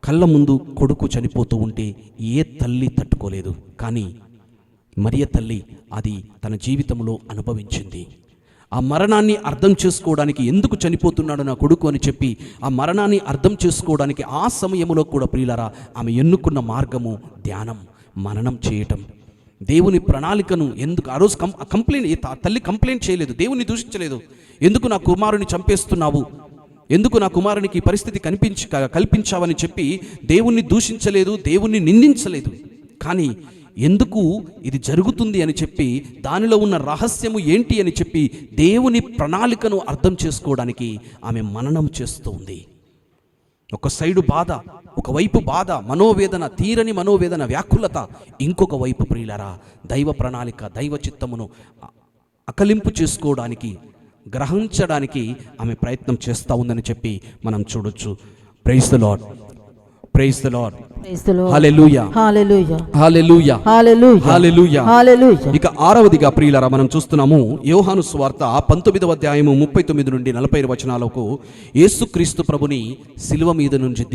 కళ్ళ ముందు కొడుకు చనిపోతూ ఉంటే ఏ తల్లి తట్టుకోలేదు. కానీ మరియ తల్లి అది తన జీవితంలో అనుభవించింది. ఆ మరణాన్ని అర్థం చేసుకోవడానికి, ఎందుకు చనిపోతున్నాడు నా కొడుకు అని చెప్పి ఆ మరణాన్ని అర్థం చేసుకోవడానికి ఆ సమయంలో కూడా ప్రియులారా ఆమె ఎన్నుకున్న మార్గము ధ్యానం, మననం చేయటం. దేవుని ప్రణాళికను ఎందుకు ఆ రోజు తల్లి కంప్లైంట్ చేయలేదు, దేవుని దూషించలేదు. ఎందుకు నా కుమారుని చంపేస్తున్నావు, ఎందుకు నా కుమారునికి ఈ పరిస్థితి కల్పించావని చెప్పి దేవుణ్ణి దూషించలేదు, దేవుణ్ణి నిందించలేదు. కానీ ఎందుకు ఇది జరుగుతుంది అని చెప్పి, దానిలో ఉన్న రహస్యము ఏంటి అని చెప్పి దేవుని ప్రణాళికను అర్థం చేసుకోవడానికి ఆమె మననం చేస్తూ ఉంది. ఒక సైడు బాధ, ఒకవైపు బాధ, మనోవేదన, తీరని మనోవేదన, వ్యాకులత. ఇంకొక వైపు ప్రియులారా దైవ ప్రణాళిక, దైవ చిత్తమును అకలింపు చేసుకోవడానికి, గ్రహించడానికి ఆమె ప్రయత్నం చేస్తూ ఉందని చెప్పి మనం చూడొచ్చు. Praise the lord, praise the lord, hallelujah, hallelujah, hallelujah, hallelujah, hallelujah, hallelujah. ఇక 6వదిగా ప్రియులారా మనం చూస్తున్నాము యోహాను సువార్త 19వ అధ్యాయము 39 నుండి 40 వచనాలకు యేసుక్రీస్తు ప్రభుని శిలువ మీద నుంచి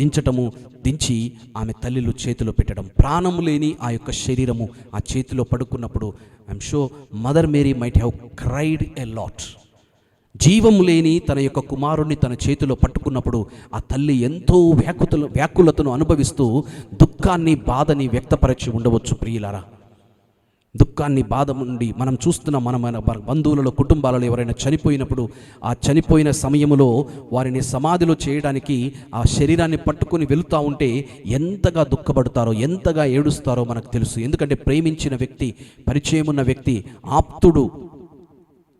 దించి ఆమె తల్లిలు చేతిలో పెట్టడం. ప్రాణము లేని ఆ యొక్క శరీరము ఆ చేతిలో పడుకున్నప్పుడు I'm sure Mother Mary might have cried a lot. జీవము లేని తన యొక్క కుమారుణ్ణి తన చేతిలో పట్టుకున్నప్పుడు ఆ తల్లి ఎంతో వ్యాకులతను అనుభవిస్తూ దుఃఖాన్ని, బాధని వ్యక్తపరిచి ఉండవచ్చు. ప్రియులారా, దుఃఖాన్ని, బాధ నుండి మనం చూస్తున్న మన బంధువులలో, కుటుంబాలలో ఎవరైనా చనిపోయినప్పుడు ఆ చనిపోయిన సమయంలో వారిని సమాధిలో చేయడానికి ఆ శరీరాన్ని పట్టుకొని వెళుతూ ఉంటే ఎంతగా దుఃఖపడతారో, ఎంతగా ఏడుస్తారో మనకు తెలుసు. ఎందుకంటే ప్రేమించిన వ్యక్తి, పరిచయం ఉన్న వ్యక్తి, ఆప్తుడు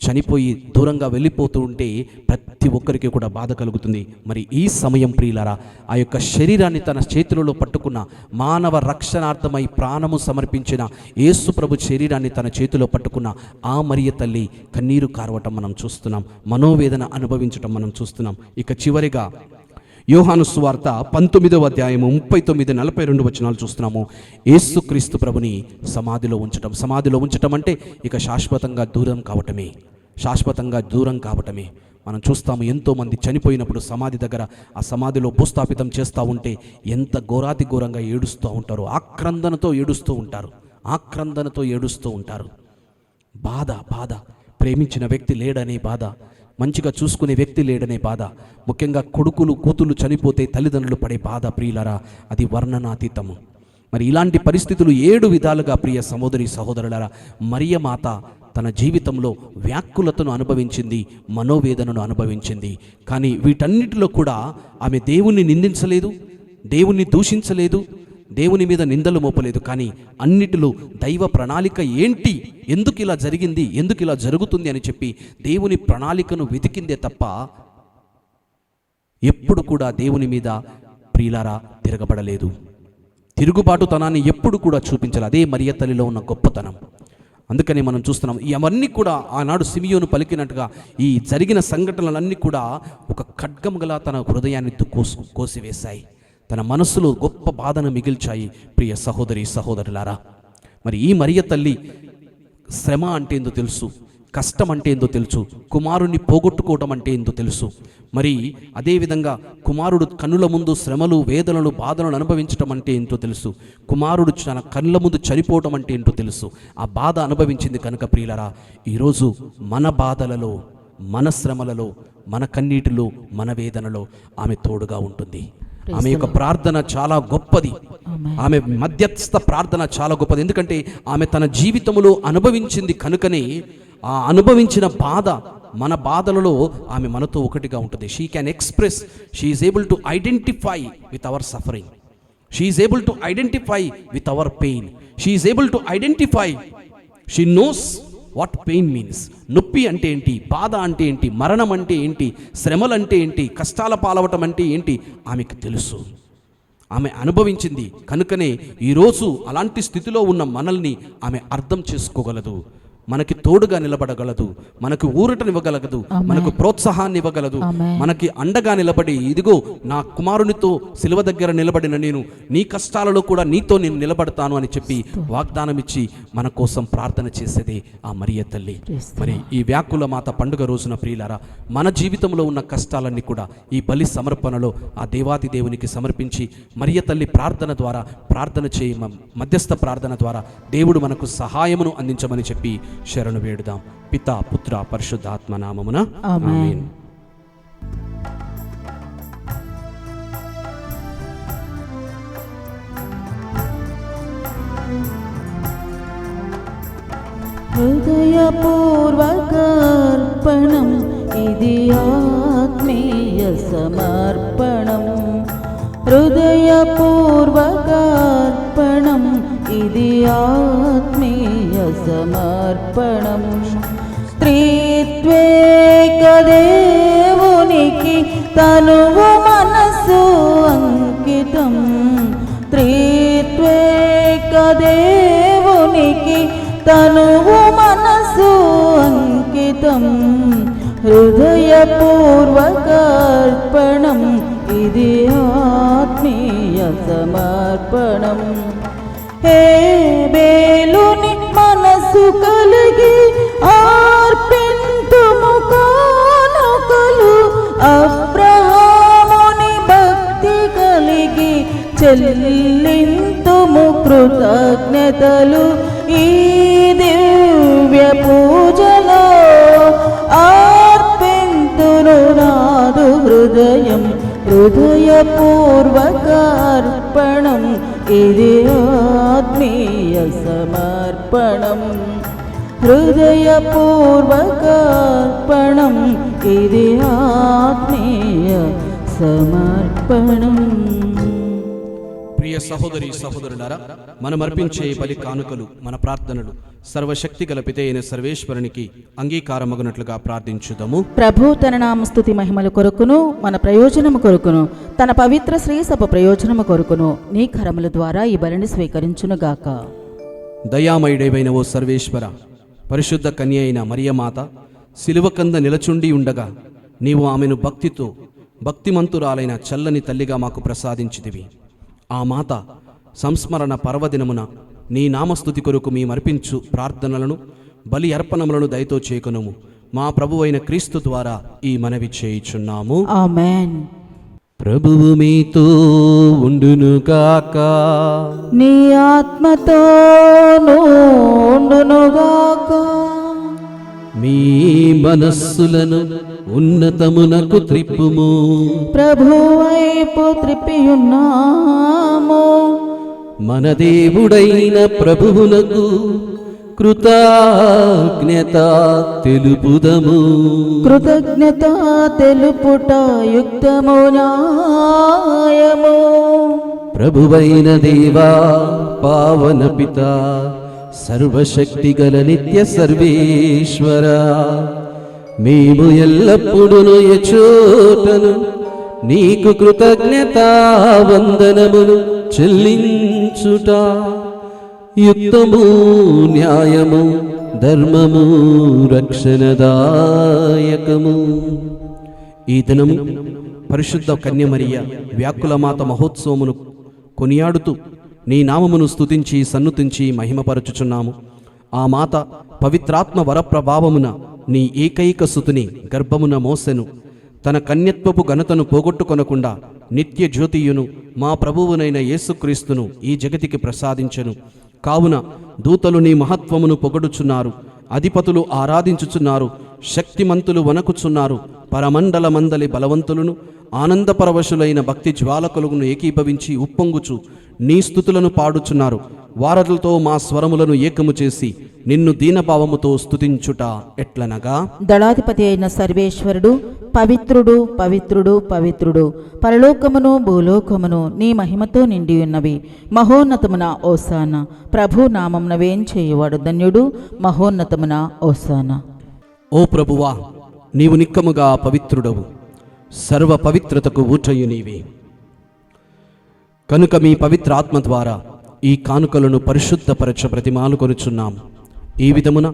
చనిపోయి దూరంగా వెళ్ళిపోతూ ఉంటే ప్రతి ఒక్కరికి కూడా బాధ కలుగుతుంది. మరి ఈ సమయం ప్రియులారా ఆ యొక్క శరీరాన్ని తన చేతులలో పట్టుకున్న, మానవ రక్షణార్థమై ప్రాణము సమర్పించిన యేసు ప్రభు శరీరాన్ని తన చేతిలో పట్టుకున్న ఆ మరియ తల్లి కన్నీరు కార్వటం మనం చూస్తున్నాం, మనోవేదన అనుభవించటం మనం చూస్తున్నాం. ఇక చివరిగా యోహాను సువార్త 19వ అధ్యాయము 39-42 వచనాలు చూస్తున్నాము. యేసుక్రీస్తు ప్రభుని సమాధిలో ఉంచటం అంటే ఇక శాశ్వతంగా దూరం కావటమే. మనం చూస్తాము ఎంతోమంది చనిపోయినప్పుడు సమాధి దగ్గర ఆ సమాధిలో భూస్థాపితం చేస్తూ ఉంటే ఎంత ఘోరాతి ఘోరంగా ఏడుస్తూ ఉంటారు, ఆక్రందనతో ఏడుస్తూ ఉంటారు. బాధ, ప్రేమించిన వ్యక్తి లేడనే బాధ, మంచిగా చూసుకునే వ్యక్తి లేడనే బాధ, ముఖ్యంగా కొడుకులు, కూతులు చనిపోతే తల్లిదండ్రులు పడే బాధ ప్రియులారా అది వర్ణనాతీతము. మరి ఇలాంటి పరిస్థితులు 7 విధాలుగా ప్రియ సహోదరి సహోదరులారా మరియ మాత తన జీవితంలో వ్యాకులతను అనుభవించింది, మనోవేదనను అనుభవించింది. కానీ వీటన్నిటిలో కూడా ఆమె దేవుణ్ణి నిందించలేదు, దేవుణ్ణి దూషించలేదు, దేవుని మీద నిందలు మోపలేదు. కానీ అన్నిటిలో దైవ ప్రణాళిక ఏంటి, ఎందుకు ఇలా జరిగింది, ఎందుకు ఇలా జరుగుతుంది అని చెప్పి దేవుని ప్రణాళికను వెతికిందే తప్ప ఎప్పుడు కూడా దేవుని మీద ప్రియులారా తిరగబడలేదు. తిరుగుబాటుతనాన్ని ఎప్పుడు కూడా చూపించాలి. అదే మరియ తల్లిలో ఉన్న గొప్పతనం. అందుకని మనం చూస్తున్నాం ఇవన్నీ కూడా ఆనాడు సిమియోను పలికినట్టుగా ఈ జరిగిన సంఘటనలన్నీ కూడా ఒక ఖడ్గం గల తన హృదయాన్ని కోసివేశాయి, తన మనస్సులో గొప్ప బాధను మిగిల్చాయి. ప్రియ సహోదరి సహోదరులారా, మరి ఈ మరియ తల్లి శ్రమ అంటే ఏందో తెలుసు, కష్టం అంటే ఏందో తెలుసు, కుమారుణ్ణి పోగొట్టుకోవటం అంటే ఏందో తెలుసు. మరి అదేవిధంగా కుమారుడు కన్నుల ముందు శ్రమలు, వేదనలు, బాధలను అనుభవించటం అంటే ఏంటో తెలుసు, కుమారుడు తన కన్నుల ముందు చనిపోవటం అంటే ఏంటో తెలుసు. ఆ బాధ అనుభవించింది కనుక ప్రియులరా ఈరోజు మన బాధలలో, మన శ్రమలలో, మన కన్నీటిలో, మన వేదనలో ఆమె తోడుగా ఉంటుంది. ఆమె యొక్క ప్రార్థన చాలా గొప్పది, ఆమె మధ్యస్థ ప్రార్థన చాలా గొప్పది. ఎందుకంటే ఆమె తన జీవితంలో అనుభవించింది కనుకనే ఆ అనుభవించిన బాధ, మన బాధలలో ఆమె మనతో ఒకటిగా ఉంటుంది. She can express, she is able to identify with our suffering, she is able to identify with our pain, she is able to identify, she knows what pain means. నొప్పి అంటే ఏంటి, బాధ అంటే ఏంటి, మరణం అంటే ఏంటి, శ్రమలు అంటే ఏంటి, కష్టాల పాలవటం అంటే ఏంటి ఆమెకు తెలుసు. ఆమె అనుభవించింది కనుకనే ఈరోజు అలాంటి స్థితిలో ఉన్న మనల్ని ఆమె అర్థం చేసుకోగలదు, మనకి తోడుగా నిలబడగలదు, మనకు ఊరటనివ్వగలగదు, మనకు ప్రోత్సాహాన్ని ఇవ్వగలదు, మనకి అండగా నిలబడి ఇదిగో నా కుమారునితో సిలువ దగ్గర నిలబడిన నేను నీ కష్టాలలో కూడా నీతో నేను నిలబడతాను అని చెప్పి వాగ్దానం ఇచ్చి మన కోసం ప్రార్థన చేసేదే ఆ మరియ తల్లి. మరి ఈ వ్యాకుల మాత పండుగ రోజున ప్రియులారా, మన జీవితంలో ఉన్న కష్టాలన్నీ కూడా ఈ బలి సమర్పణలో ఆ దేవాది దేవునికి సమర్పించి మరియ తల్లి ప్రార్థన ద్వారా, ప్రార్థన చేయ మధ్యస్థ ప్రార్థన ద్వారా దేవుడు మనకు సహాయమును అందించమని చెప్పి శరణు వేడుదాం. పితా పుత్ర పరిశుద్ధాత్మ నామమున ఆమేన్. హృదయపూర్వకర్పణం ఇది ఆత్మీయ సమర్పణం, హృదయపూర్వకర్పణం ఇది ఆత్మీయ సమర్పణం. త్రిత్వేక దేవునికి తనువు మనసు అంకితం, త్రిత్వేక దేవునికి తనువు మనసు అంకితం, హృదయపూర్వకర్పణం ఇది ఆత్మీయ సమర్పణం. హేబేలుని మనసు కలిగి అర్పింతుము కానుకలు, అబ్రహాముని భక్తి కలిగి చెల్లింతుము కృతజ్ఞతలు. ఈ దివ్య పూజలో అర్పింతును నాదు హృదయం, హృదయపూర్వకర్పణం ఇది ఆత్మీయ సమర్పణం, హృదయపూర్వకర్పణం ఇది ఆత్మీయ సమర్పణం. ప్రియ సహోదరి సహోదరులారా, మనం అర్పించే బలి కానుకలు, మన ప్రార్థనలు సర్వశక్తి గల పిత అయిన సర్వేశ్వరునికి అంగీకారమగునట్లుగా ప్రార్థించుదాము. ప్రభు తన నామస్తుతి మహిమల కొరకును మన ప్రయోజనము కొరకును తన పవిత్ర శ్రీసభ ప్రయోజనము కొరకును నీ కరముల ద్వారా ఈ బలిని స్వీకరించునుగాక. దయామయుడైన ఓ సర్వేశ్వర, పరిశుద్ధ కన్య అయిన మరియమాత సిలువ కంద నిలచుండి ఉండగా నీవు ఆమెను భక్తితో భక్తిమంతురాలైన చల్లని తల్లిగా మాకు ప్రసాదించితివి. ఆ మాత సంస్మరణ పర్వదినమున నీ నామస్తుతి కొరకు మేమర్పించు ప్రార్థనలను బలి అర్పణములను దయతో చేకొనుము. మా ప్రభువైన క్రీస్తు ద్వారా ఈ మనవి చేయుచున్నాము. ఆమేన్. ప్రభువు మీతో ఉండునుగాక, నీ ఆత్మతోనూ ఉండునుగాక. మీ మనస్సులను ఉన్నతమునకు త్రిప్పుము. ప్రభువైపు త్రిప్పియున్నాము. మన దేవుడైన ప్రభువునకు కృతజ్ఞత తెలుపుదము. కృతజ్ఞత తెలుపుట యుక్తము న్యాయము. ప్రభువైన దేవా, పావన పిత, సర్వశక్తి గల నిత్య సర్వేశ్వర, మేము ఎల్లప్పుడూ ఎచోటను నీకు కృతజ్ఞత వందనములు చెల్లించుట యుక్తము, న్యాయము, ధర్మము, రక్షణదాయకము. ఈ దినము పరిశుద్ధ కన్యమరియ వ్యాకులమాత మహోత్సవమును కొనియాడుతూ నీ నామమును స్తుతించి సన్నుతించి మహిమపరచుచున్నాము. ఆ మాత పవిత్రాత్మ వరప్రభావమున నీ ఏకైక సుతుని గర్భమున మోసెను. తన కన్యత్వపు ఘనతను పోగొట్టుకొనకుండా నిత్య జ్యోతియును మా ప్రభువునైన యేసుక్రీస్తును ఈ జగతికి ప్రసాదించెను. కావున దూతలు నీ మహత్వమును పొగడుచున్నారు, అధిపతులు ఆరాధించుచున్నారు. శక్తిమంతులు వణకుచున్నారు. పరమండల మందలి బలవంతులను ఆనందపరవశులైన భక్తి జ్వాలకులను ఏకీభవించి ఉప్పొంగుచు నీ స్తుతులను పాడుచున్నారు. వారధులతో మా స్వరములను ఏకము చేసి నిన్ను దీనభావముతో స్తుతించుట ఎట్లనగా, దళాధిపతి అయిన సర్వేశ్వరుడు పవిత్రుడు పవిత్రుడు పవిత్రుడు, పరలోకమును భూలోకమును నీ మహిమతో నిండి ఉన్నవి. మహోన్నతమున ఓసాన, ప్రభు నామమున వేంచేయువాడు ధన్యుడు. మహోన్నతమున ఓసాన. ఓ ప్రభువా, నీవు నిక్కముగా పవిత్రుడవు, సర్వ పవిత్రతకు ఊటయు నీవే. కనుక మీ పవిత్ర ఆత్మ ద్వారా ఈ కానుకలను పరిశుద్ధపరచ ప్రతిమాలు కొనుచున్నాం. ఈ విధమున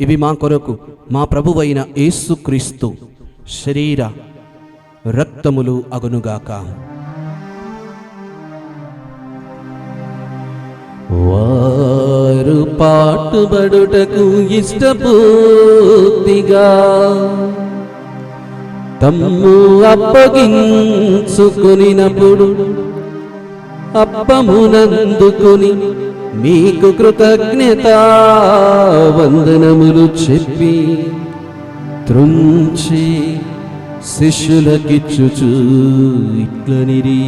ఇవి మా కొరకు మా ప్రభువైన యేసుక్రీస్తు శరీర రక్తములు అగునుగాక. వారు పాటుబడుటకు ఇష్టపూర్తిగా తమ్ము అప్పగించుకునినప్పుడు అప్పమునందుకుని మీకు కృతజ్ఞతా వందనములు చెప్పి త్రుంచి శిష్యులకిచ్చుచు ఇట్లనిరి,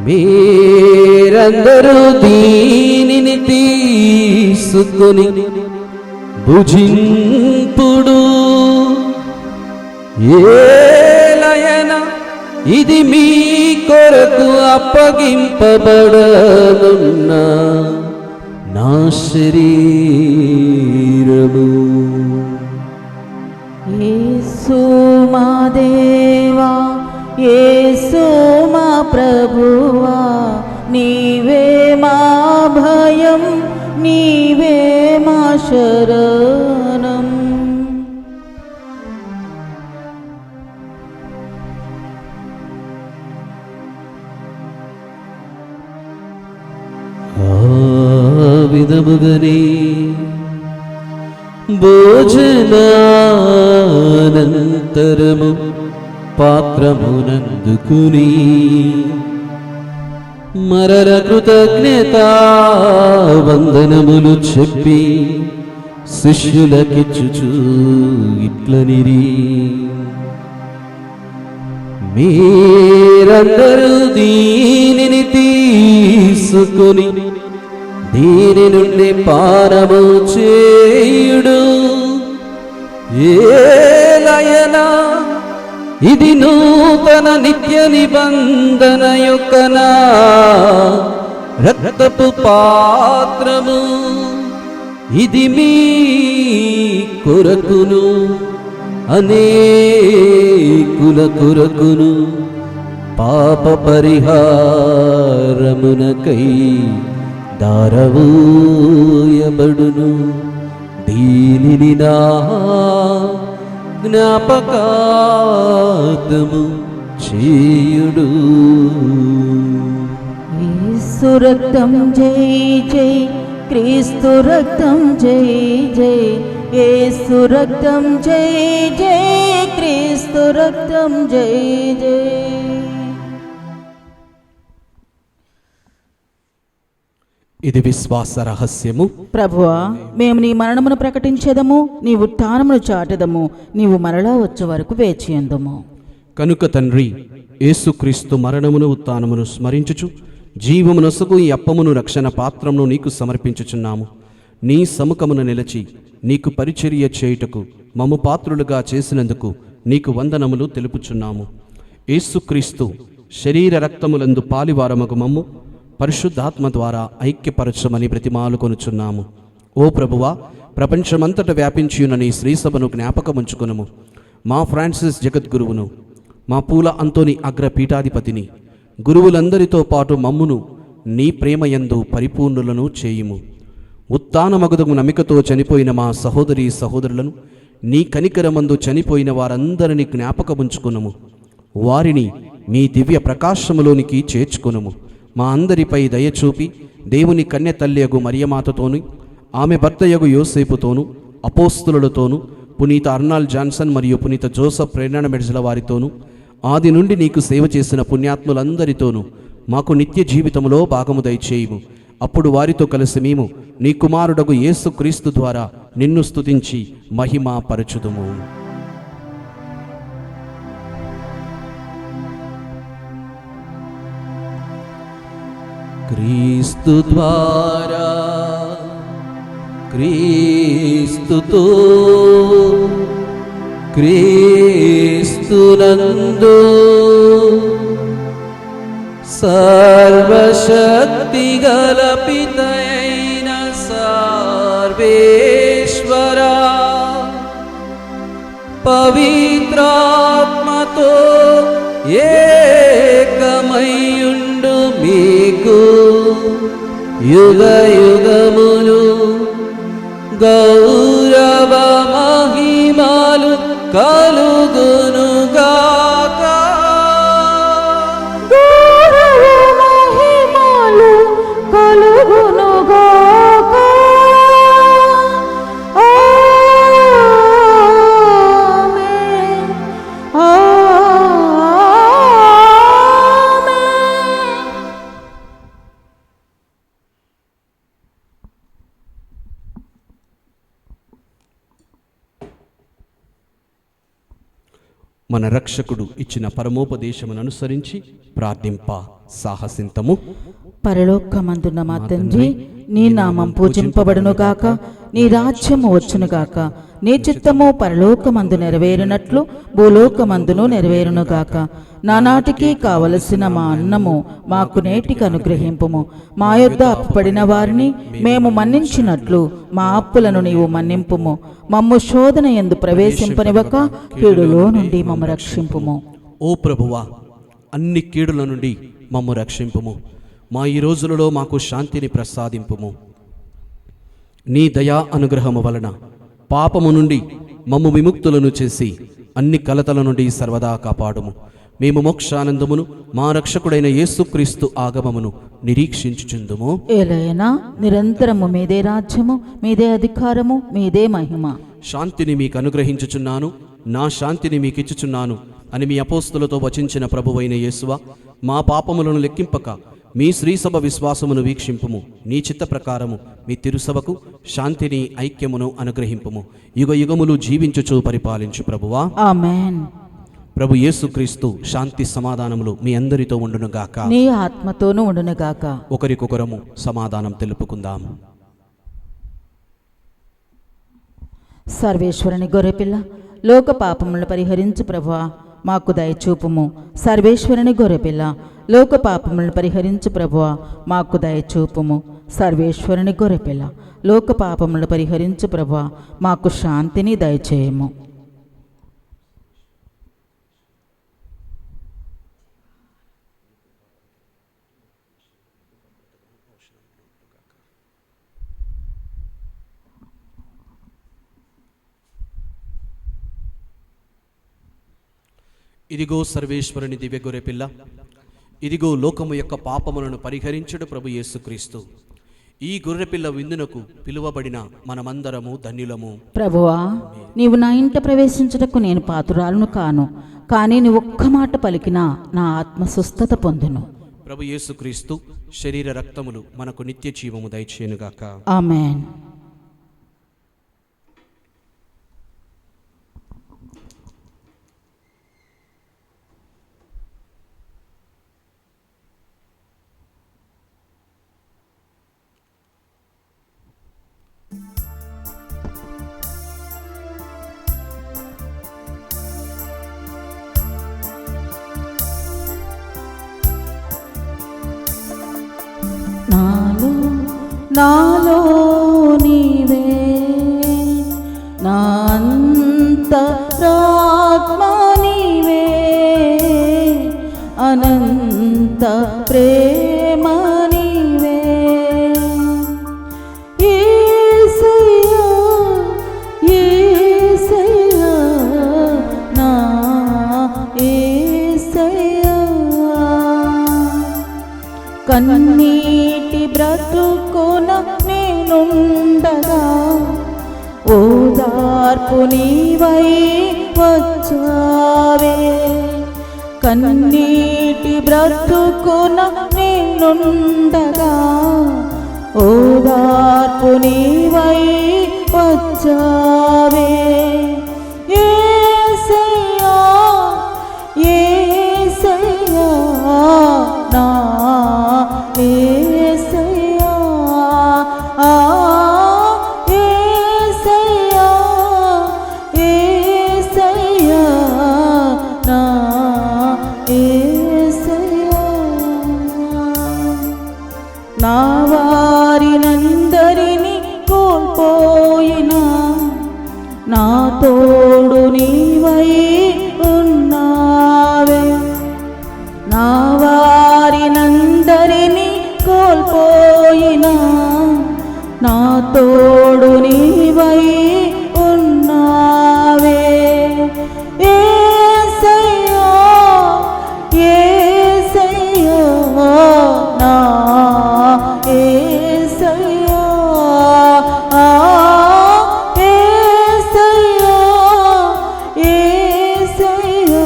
మీరందరూ దీనిని తీసుకొని భుజింపుడు. ఏలయన ఇది మీ కొరకు అప్పగింపబడనున్న నా శరీరము. యేసు మా దేవా, యేసు మా ప్రభువా, నీవే మా భయం, నీవే మా శరణం. ఆ విధముగనే భోజనానంతరము పాత్రమునందుకుని మరల కృతజ్ఞతా వందనములు చెప్పి శిష్యులకిచ్చుచు ఇట్లనిరి, మీరందరూ దీనిని తీసుకొని దీని నుండి పానము చేయుడు. ఏలయనా ఇది నూతన నిత్య నిబంధన యొక్క నా రక్తపు పాత్రము. ఇది మీ కొరకును అనేకుల కొరకును పాప పరిహారమునకై దారవూయబడును. దీనిని నా జ్ఞాపకార్థము చేయుడు. యేసు రక్తం జై జై, క్రీస్తు రక్తం జై జై, యేసు రక్తం జై జై, క్రీస్తు రక్తం జై జై. ఇది విశ్వాస రహస్యము. ప్రభువా, మేము నీ మరణమును ప్రకటించేదము, నీ ఉత్థానమును చాటెదము, నీవు మరలా వచ్చే వరకు వేచియందుము. కనుక తండ్రి, యేసుక్రీస్తు మరణమును ఉత్థానమును స్మరించుచు జీవమునొసగు ఈ అప్పమును రక్షణ పాత్రమును నీకు సమర్పించుచున్నాము. నీ సముఖమున నిలచి నీకు పరిచర్య చేయుటకు మమ్ము పాత్రులుగా చేసినందుకు నీకు వందనములు తెలుపుచున్నాము. యేసుక్రీస్తు శరీర రక్తములందు పాలివారమగు మమ్ము పరిశుద్ధాత్మ ద్వారా ఐక్యపరచమని బ్రతిమాలు కొనుచున్నాము. ఓ ప్రభువా, ప్రపంచమంతట వ్యాపించియున్న నీ శ్రీసభను జ్ఞాపకముంచుకునము. మా ఫ్రాన్సిస్ జగద్గురువును, మా పూల అంతోని అగ్ర పీఠాధిపతిని, గురువులందరితో పాటు మమ్మును నీ ప్రేమయందు పరిపూర్ణులను చేయుము. ఉత్థానమగుదము నమ్మికతో చనిపోయిన మా సహోదరీ సహోదరులను, నీ కనికరమందు చనిపోయిన వారందరినీ జ్ఞాపకముంచుకునము. వారిని మీ దివ్య ప్రకాశములోనికి చేర్చుకొనుము. మా అందరిపై దయచూపి దేవుని కన్య తల్లియగు మరియమాతతోను, ఆమె భర్తయగు యోసేపుతోను, అపోస్తులతోను, పునీత అర్నాల్డ్ జాన్సన్ మరియు పునీత జోసెఫ్ ప్రేరణ మెడ్జల వారితోను, ఆది నుండి నీకు సేవ చేసిన పుణ్యాత్ములందరితోనూ మాకు నిత్య జీవితంలో భాగము దయచేయుము. అప్పుడు వారితో కలిసి మేము నీ కుమారుడగు యేసుక్రీస్తు ద్వారా నిన్ను స్తుతించి మహిమ పరచుదుము. క్రీస్తు ద్వారా, క్రీస్తుతో, క్రీస్తునందు సర్వశక్తిగల పితయైన సర్వేశ్వరా, పవిత్రాత్మతో ఏకమయ్యుండు మీకు యుగ యుగములు గౌరవ మహిమలు కలుగునుగాక. మన రక్షకుడు ఇచ్చిన పరమోపదేశమును అనుసరించి ప్రార్థింప సాహసింతము. పరలోకమందున్న మా తండ్రి, నీ నామం పూజింపబడునుగాక, నీ రాజ్యము వచ్చునుగాక, నీ చిత్తము పరలోకమందు నెరవేరునట్లు భూలోకమందును నెరవేరునుగాక. నానాటికి కావలసిన మా అన్నము మాకు నేటికి అనుగ్రహింపుము. మా యొద్ద అప్పుపడిన వారిని మేము మన్నించినట్లు మా అప్పులను నీవు మన్నింపుము. మమ్ము శోధన యందు ప్రవేశింపనివ్వక కీడులో నుండి మమ్ము రక్షింపుము. ఓ ప్రభువా, అన్ని కీడుల నుండి మమ్ము రక్షింపుము. మా ఈ రోజులలో మాకు శాంతిని ప్రసాదింపుము. నీ దయా అనుగ్రహము వలన పాపము నుండి మమ్ము విముక్తులను చేసి అన్ని కలతల నుండి సర్వదా కాపాడుము. మేము మోక్షానందమును మా రక్షకుడైన యేసుక్రీస్తు ఆగమమును నిరీక్షించుచుందుము. ఏలైనా నిరంతరము మీదే రాజ్యము, మీదే అధికారము, మీదే మహిమ. శాంతిని మీకు అనుగ్రహించుచున్నాను, నా శాంతిని మీకు ఇచ్చుచున్నాను అని మీ అపోస్తులతో వచించిన ప్రభువైన యేసువా, మా పాపములను లెక్కింపక మీ శ్రీసభ విశ్వాసమును వీక్షింపుము. నీ చిత్త ప్రకారము మీ తిరుసభకు శాంతిని ఐక్యమును అనుగ్రహింపుము. యుగ యుగములు జీవించుచు పరిపాలించు ప్రభువా. ఆమేన్. ప్రభు యేసుక్రీస్తు శాంతి సమాధానములు మీ అందరితో ఉండునుగాక, నీ ఆత్మతోనూ ఉండునుగాక. ఒకరికొకరము సమాధానం తెలుపుకుందాం. సర్వేశ్వరుని గొర్రెపిల్ల, లోక పాపములను పరిహరించు ప్రభువా, మాకు దయచూపుము. సర్వేశ్వరుని గొర్రెపిల్ల, లోక పాపములను పరిహరించు ప్రభువా, మాకు దయచూపుము. సర్వేశ్వరుని గొర్రెపిల్ల, లోక పాపములను పరిహరించు ప్రభువా, మాకు శాంతిని దయచేయము. ఇదిగో సర్వేశ్వరుని దివ్య గొర్రెపిల్ల, ఇదిగో లోకము యొక్క పాపములను పరిహరించుడు ప్రభు యేసుక్రీస్తు. ఈ గొర్రెపిల్ల విందునకు పిలువబడిన మనమందరము ధన్యులము. ప్రభువా, నీవు నా ఇంట ప్రవేశించుటకు నేను పాత్రురాలను కాను, కానీ నీ ఒక్క మాట పలికినా నా ఆత్మ స్వస్థత పొందును. ప్రభు యేసుక్రీస్తు శరీర రక్తములు మనకు నిత్య జీవము దయచేయునుగాక. ఆమేన్. నాలో నీవే నా అంతరాత్మ నీవే, అనంత ప్రేమ నీవే. యేసయ్యా, యేసయ్యా, నా యేసయ్యా. కన్నీటి బ్రతుకున నేనుండగా ఓదార్పు నీవై వచ్చావే. కన్నీటి బ్రతుకున నేనుండగా ఓదార్పు నీవై వచ్చావే యేసయ్యా యేసయ్యా నా యేసయ్యా యేసయ్యా యేసయ్యా నా యేసయ్యా నా వారినందరినీ కోల్పోయినా నా తోడు నీవై ఉన్నావే నా వారినందరినీ కోల్పోయినా నా తోడు నీవై ఉన్నావే యేసయ్యా యేసయ్యా నా యేసయ్యా యేసయ్యా యేసయ్యా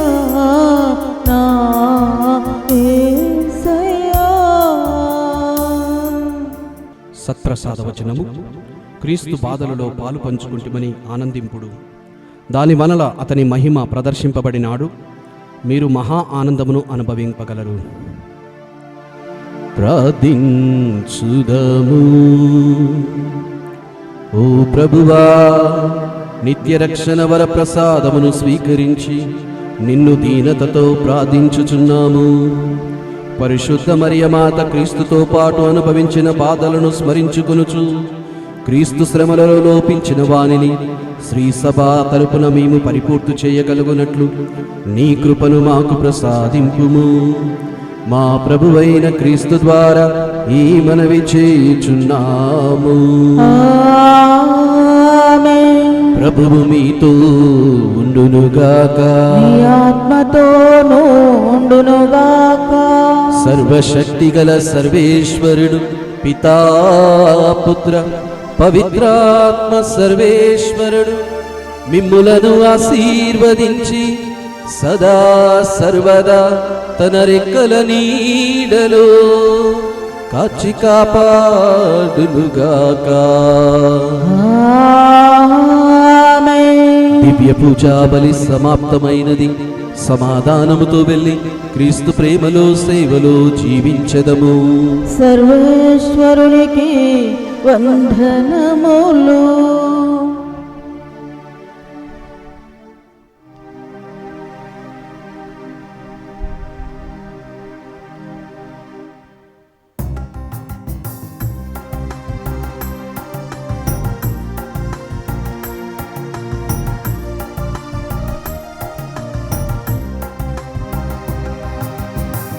నా యేసయ్యా. సత్ప్రసాద వచనము. క్రీస్తు బాధలలో పాలు పంచుకుంటుమని ఆనందింపుడు, దాని వలన అతని మహిమ ప్రదర్శింపబడినాడు, మీరు మహా ఆనందమును అనుభవింపగలరు. ప్రార్థించుదము. ఓ ప్రభువా, నిత్య రక్షణ వర ప్రసాదమును స్వీకరించి నిన్ను దీనతతో ప్రార్థించుచున్నాము. పరిశుద్ధ మరియమాత క్రీస్తుతో పాటు అనుభవించిన బాధలను స్మరించుకొనుచు క్రీస్తు శ్రమలలో లోపించిన వానిని శ్రీ సభ తరపున మేము పరిపూర్తి చేయగలుగునట్లు నీ కృపను మాకు ప్రసాదింపుము. మా ప్రభువైన క్రీస్తు ద్వారా ఈ మనవి చేయుచున్నాము. ఆమేన్. ప్రభువు మీతో ఉండునుగాక. నీ ఆత్మతోనూ ఉండునుగాక. సర్వశక్తిగల సర్వేశ్వరుడు పితా పుత్ర పవిత్రాత్మ సర్వేశ్వరుడు మిమ్ములను ఆశీర్వదించి సదా సర్వదా తన రెక్కల నీడలో కాచి కాపాడునుగాక. ఆమేన్. దివ్య పూజా బలి సమాప్తమైనది. సమాధానముతో వెళ్ళి క్రీస్తు ప్రేమలో సేవలో జీవించదము. సర్వేశ్వరునికి వందనములు.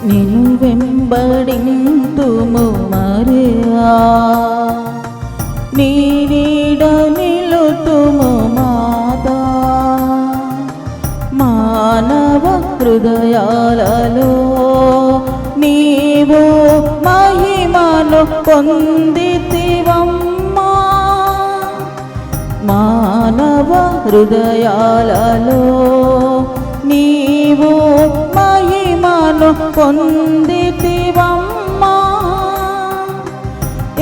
నిన్ను వెంబడింతుము మరియా, నీ నీడ నిలుతుము మాతా. మానవ హృదయాలలో నీవు మహిమను పొందితివమ్మా. మానవ హృదయాలలో నీవు మహిమను పొందితివమ్మా.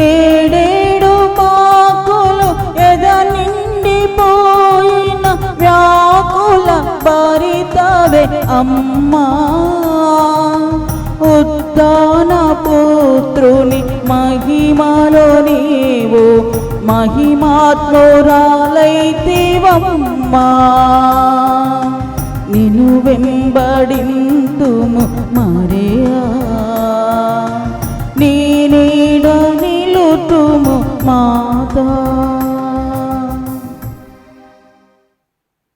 ఏడేడు పాకులు ఎద నిండిపోయిన వ్యాకుల భరితవే అమ్మా. ఉద్దాన పుత్రుని మహిమలో నీవు మహిమాత్మురాలైతివమ్మా. నిన్ను వెంబడింతుము మరియా, నీ నీడ నిలుతుము మాతా.